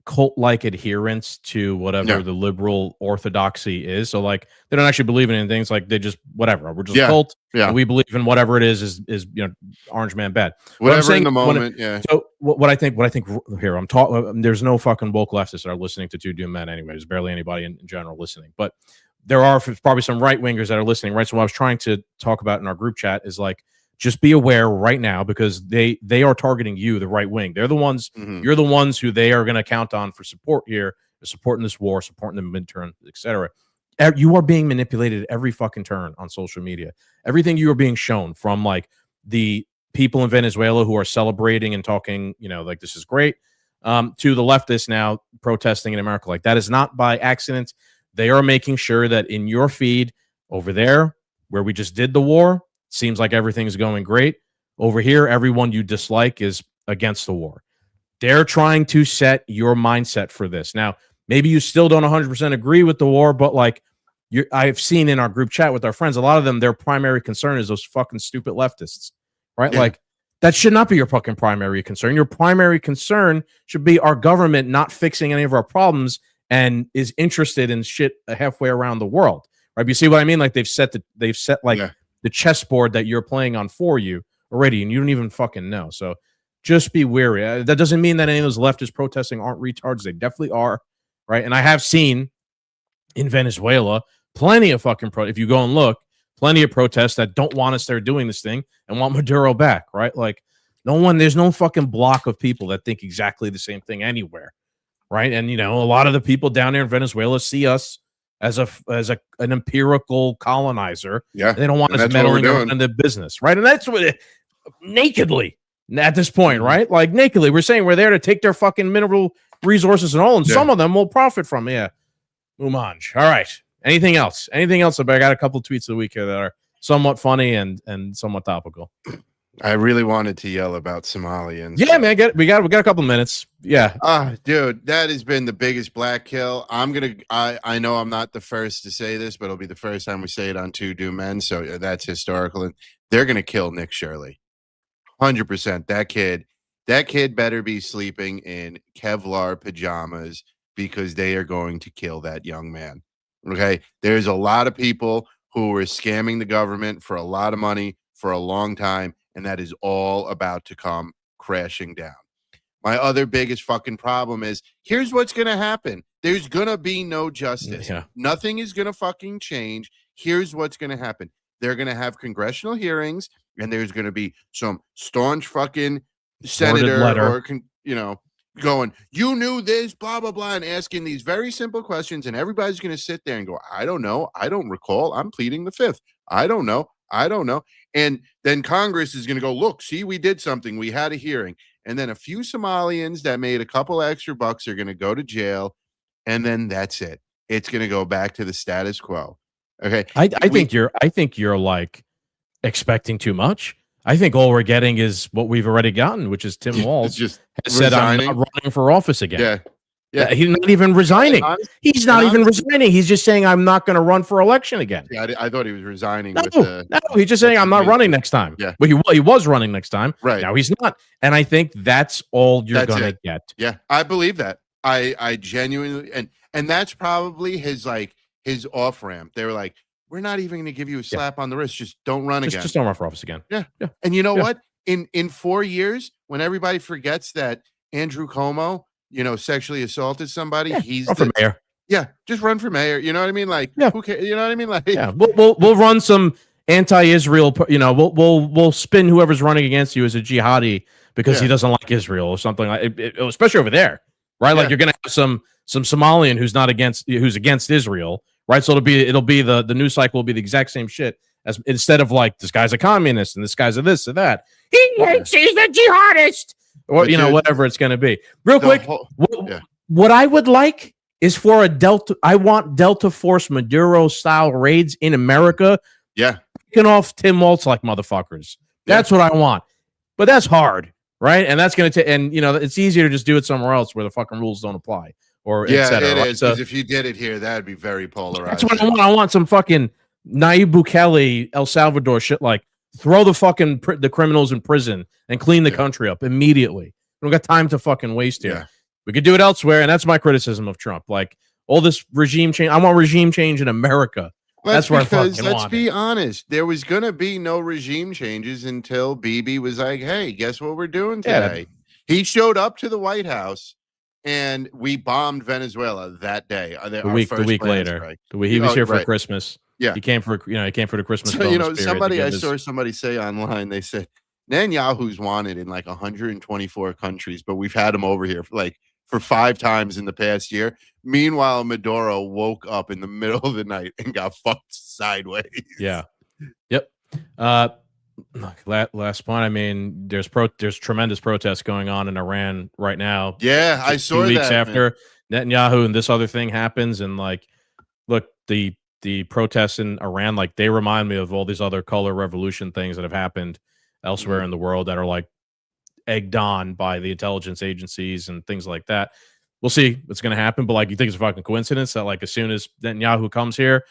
cult-like adherence to whatever the liberal orthodoxy is. So like they don't actually believe in anything. It's like they just whatever. We're just a cult. And we believe in whatever it is you know, Orange Man bad. Whatever in the moment. So what I think here, I'm talking. There's no fucking woke leftists that are listening to Two Doom Men anyway. There's barely anybody in general listening, but there are probably some right wingers that are listening. Right. So what I was trying to talk about in our group chat is like just be aware right now, because they are targeting you, the right wing. They're the ones, you're the ones who they are going to count on for support here, supporting this war, supporting the midterm, etc. You are being manipulated at every fucking turn on social media. Everything you are being shown, from like the people in Venezuela who are celebrating and talking, like this is great, to the leftists now protesting in America. Like, that is not by accident. They are making sure that in your feed over there, where we just did the war, seems like everything's going great. Over here, everyone you dislike is against the war. They're trying to set your mindset for this. Now, maybe you still don't 100% agree with the war, but like I've seen in our group chat with our friends, a lot of them, their primary concern is those fucking stupid leftists, right? Yeah. Like, that should not be your fucking primary concern. Your primary concern should be our government not fixing any of our problems and is interested in shit halfway around the world, right? You see what I mean? Like, they've set the chessboard that you're playing on for you already, and you don't even fucking know. So just be wary. That doesn't mean that any of those leftists protesting aren't retards. They definitely are, right? And I have seen in Venezuela plenty of fucking if you go and look, plenty of protests that don't want us there doing this thing and want Maduro back, right? Like, there's no fucking block of people that think exactly the same thing anywhere, right? And a lot of the people down there in Venezuela see us as an empirical colonizer. Yeah, they don't want us meddling in the business, right? And that's what nakedly at this point, right? Like, nakedly, we're saying we're there to take their fucking mineral resources and all, and some of them will profit from. Yeah, Umanj. All right. Anything else? I got a couple tweets of the week here that are somewhat funny and somewhat topical. I really wanted to yell about Somalians. Yeah, man, we got a couple minutes. Yeah. Dude, that has been the biggest black kill. I know I'm not the first to say this, but it'll be the first time we say it on Two Doom Men, so that's historical. And they're gonna kill Nick Shirley. 100%. That kid better be sleeping in Kevlar pajamas, because they are going to kill that young man. Okay, there's a lot of people who are scamming the government for a lot of money for a long time, and that is all about to come crashing down. My other biggest fucking problem is, here's what's going to happen. There's going to be no justice. Yeah. Nothing is going to fucking change. Here's what's going to happen. They're going to have congressional hearings, and there's going to be some staunch fucking senator or, going, you knew this, blah, blah, blah, and asking these very simple questions, and everybody's going to sit there and go, I don't know. I don't recall. I'm pleading the fifth. I don't know. And then Congress is going to go, look, see, we did something. We had a hearing. And then a few Somalians that made a couple extra bucks are going to go to jail, and then that's it. It's going to go back to the status quo. Okay. I think you're like expecting too much. I think all we're getting is what we've already gotten, which is Tim Walz just said, I'm not running for office again. Yeah. He's not even resigning. He's not even resigning. He's just saying, I'm not going to run for election again. Yeah, I thought he was resigning. No, he's just saying, I'm not running next time. Yeah. But he was running next time. Right. Now he's not. And I think that's all you're going to get. Yeah, I believe that. I genuinely, and that's probably his off ramp. They were like, we're not even going to give you a slap on the wrist. Just don't run again. Just don't run for office again. Yeah. And you know what? In 4 years, when everybody forgets that Andrew Cuomo, sexually assaulted somebody, he's run for mayor. Yeah, just run for mayor. You know what I mean? Like, who cares? You know what I mean? Like, yeah, we'll run some anti-Israel. We'll spin whoever's running against you as a jihadi because he doesn't like Israel or something like it, especially over there, right? Like, you're gonna have some Somalian who's against Israel. Right, so it'll be the news cycle will be the exact same shit, as instead of like, this guy's a communist and this guy's a this or that. He's a jihadist, or whatever it's going to be. Real quick, what I would like is for I want Delta Force Maduro style raids in America. Yeah, picking off Tim Walz like motherfuckers. That's what I want, but that's hard, right? And that's going to take. And it's easier to just do it somewhere else where the fucking rules don't apply. Or yeah, et cetera, it right? is. Because if you did it here, that'd be very polarized. That's what I want. I want some fucking Nayib Bukele, El Salvador shit. Like, throw the fucking the criminals in prison and clean the country up immediately. We don't got time to fucking waste here. Yeah. We could do it elsewhere, and that's my criticism of Trump. Like, all this regime change. I want regime change in America. That's where I fucking want it. Let's be honest. There was gonna be no regime changes until Bibi was like, "Hey, guess what we're doing today?" He showed up to the White House. And we bombed Venezuela that day. The week later. He was here for Christmas. Yeah. He came for the Christmas. So, bonus period I saw somebody say online, they said Netanyahu's wanted in like 124 countries, but we've had him over here for 5 times in the past year. Meanwhile, Maduro woke up in the middle of the night and got fucked sideways. Yeah. Yep. Last point. I mean, there's tremendous protests going on in Iran right now. Yeah, I saw 2 weeks that, after Netanyahu and this other thing happens, and like, look, the protests in Iran, like, they remind me of all these other color revolution things that have happened elsewhere in the world that are like egged on by the intelligence agencies and things like that. We'll see what's going to happen, but like, you think it's a fucking coincidence that like as soon as Netanyahu comes here,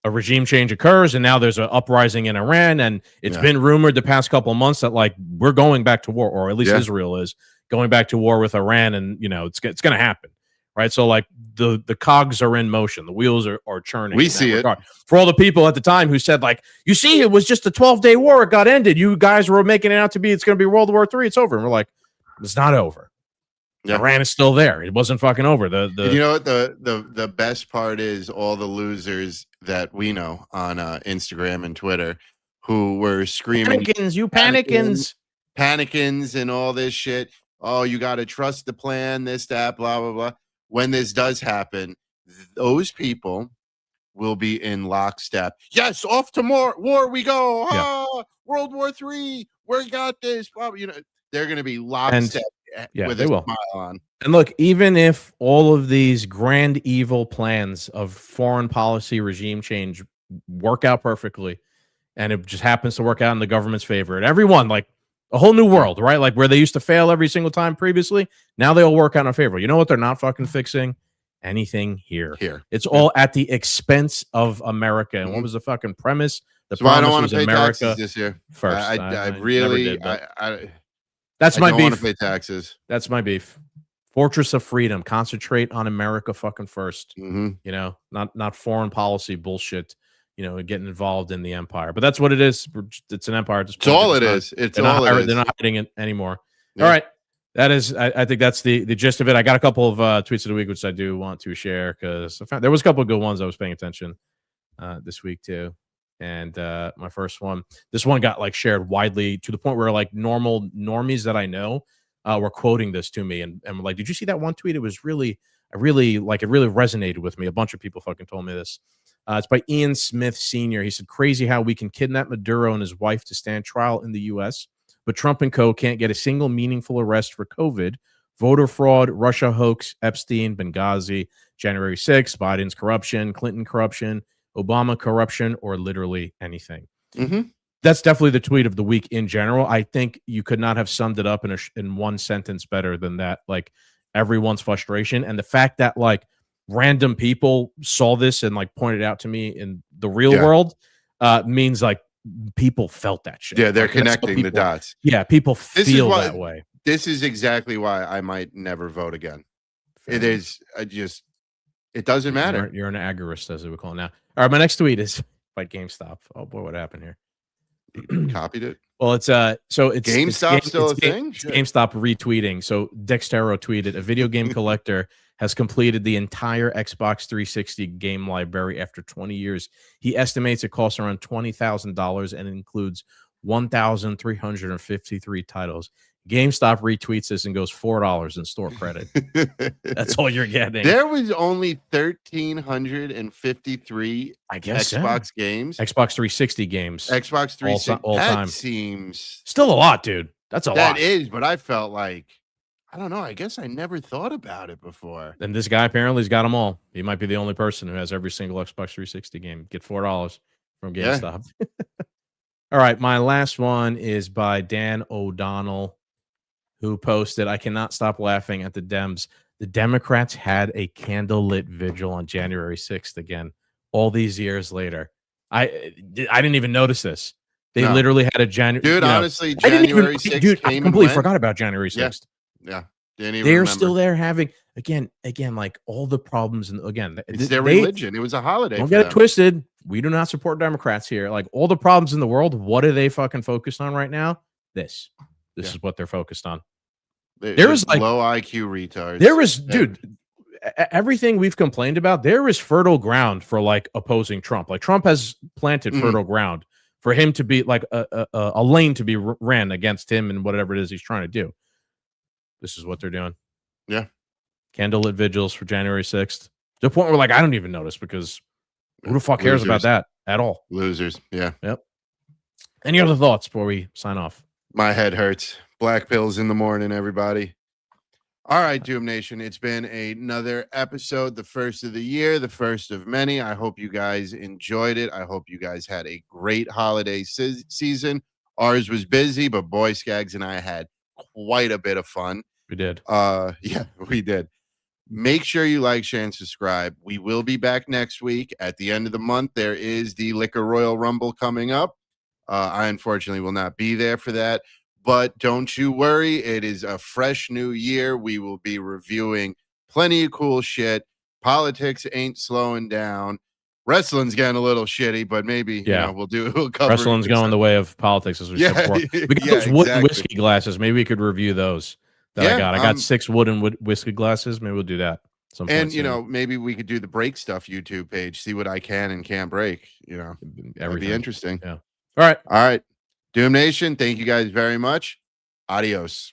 a regime change occurs, and now there's an uprising in Iran, and it's been rumored the past couple of months that like we're going back to war, or at least Israel is going back to war with Iran, and it's going to happen, right? So like the cogs are in motion, the wheels are churning. We see it. For all the people at the time who said like, you see, it was just a 12-day war, it got ended. You guys were making it out to be it's going to be World War III. It's over, and we're like, it's not over. Yeah. Iran is still there. It wasn't fucking over. You know what the best part is? All the losers that we know on Instagram and Twitter who were screaming, "Panicins, you panicins, and all this shit. Oh, you got to trust the plan. This, that, blah, blah, blah." When this does happen, those people will be in lockstep. Yes, off to war we go. Ah, World War III. We got this. Blah, they're going to be lockstep. With a smile on. And look, even if all of these grand evil plans of foreign policy regime change work out perfectly, and it just happens to work out in the government's favor, and everyone, like a whole new world, right? Like where they used to fail every single time previously, now they all work out in our favor. You know what? They're not fucking fixing anything here. It's all at the expense of America. And what was the fucking premise? The promise I don't want was to pay America taxes this year. First. I really That's my beef. beef. Want to pay taxes. That's my beef. Fortress of freedom. Concentrate on America fucking first. Not foreign policy bullshit. Getting involved in the empire. But that's what it is. It's an empire. It's all it is. They're not hiding it anymore. Yeah. All right. That is. I think that's the gist of it. I got a couple of tweets of the week which I do want to share because there was a couple of good ones I was paying attention this week too. And my first one, this one got like shared widely to the point where like normies that I know were quoting this to me and were like, did you see that one tweet? It was really resonated with me. A bunch of people fucking told me this. It's by Ian Smith Sr. He said, crazy how we can kidnap Maduro and his wife to stand trial in the U.S., but Trump and co. can't get a single meaningful arrest for COVID, voter fraud, Russia hoax, Epstein, Benghazi, January 6th, Biden's corruption, Clinton corruption, Obama corruption, or literally anything. That's definitely the tweet of the week in general. I think you could not have summed it up in one sentence better than that. Like everyone's frustration and the fact that like random people saw this and like pointed out to me in the real world means like people felt that shit. Yeah, they're like, connecting the dots. Yeah, people feel that way. This is exactly why I might never vote again. It is it doesn't matter. You're an agorist, as we would call it now. All right, my next tweet is by GameStop. Oh boy, what happened here? Copied it. Well, it's GameStop still a thing? GameStop retweeting. So Dextero tweeted, a video game collector has completed the entire Xbox 360 game library after 20 years. He estimates it costs around $20,000 and includes 1,353 titles. GameStop retweets this and goes $4 in store credit. That's all you're getting. There was only 1,353 Xbox games. Xbox 360 games. Xbox 360 all time. Seems still a lot, dude. That's a lot. That is, but I felt like I don't know. I guess I never thought about it before. And this guy apparently has got them all. He might be the only person who has every single Xbox 360 game. Get $4 from GameStop. Yeah. All right, my last one is by Dan O'Donnell, who posted, I cannot stop laughing at the Dems. The Democrats had a candlelit vigil on January 6th again, all these years later. I didn't even notice this. They literally had a January. Dude, honestly, January 6th dude, I completely forgot about January 6th. Yeah. They're remember. Still there having, again, like all the problems. And again, it's their religion. It was a holiday. Don't get it twisted. We do not support Democrats here. Like all the problems in the world, what are they fucking focused on right now? This is what they're focused on. There was like low IQ retards. There was, dude, everything we've complained about, there is fertile ground for like opposing Trump. Like Trump has planted fertile ground for him to be like a lane to be ran against him and whatever it is he's trying to do. This is what they're doing. Yeah. Candlelit vigils for January 6th. To the point where like I don't even notice because who the fuck cares about that at all? Losers. Yeah. Yep. Any other thoughts before we sign off? My head hurts. Black pills in the morning, everybody. All right, Doom Nation. It's been another episode, the first of the year, the first of many. I hope you guys enjoyed it. I hope you guys had a great holiday season. Ours was busy, but boy, Scagz and I had quite a bit of fun. We did. Yeah, we did. Make sure you like, share, and subscribe. We will be back next week. At the end of the month, there is the Liquor Royal Rumble coming up. I unfortunately will not be there for that. But don't you worry. It is a fresh new year. We will be reviewing plenty of cool shit. Politics ain't slowing down. Wrestling's getting a little shitty, but maybe we'll cover wrestling's going the way of politics, as we said before. We got those wooden whiskey glasses. Maybe we could review those that I got. I got 6 wooden whiskey glasses. Maybe we'll do that. And maybe we could do the break stuff YouTube page, see what I can and can't break. That'd be interesting. Yeah. All right. All right. Doom Nation, thank you guys very much. Adios.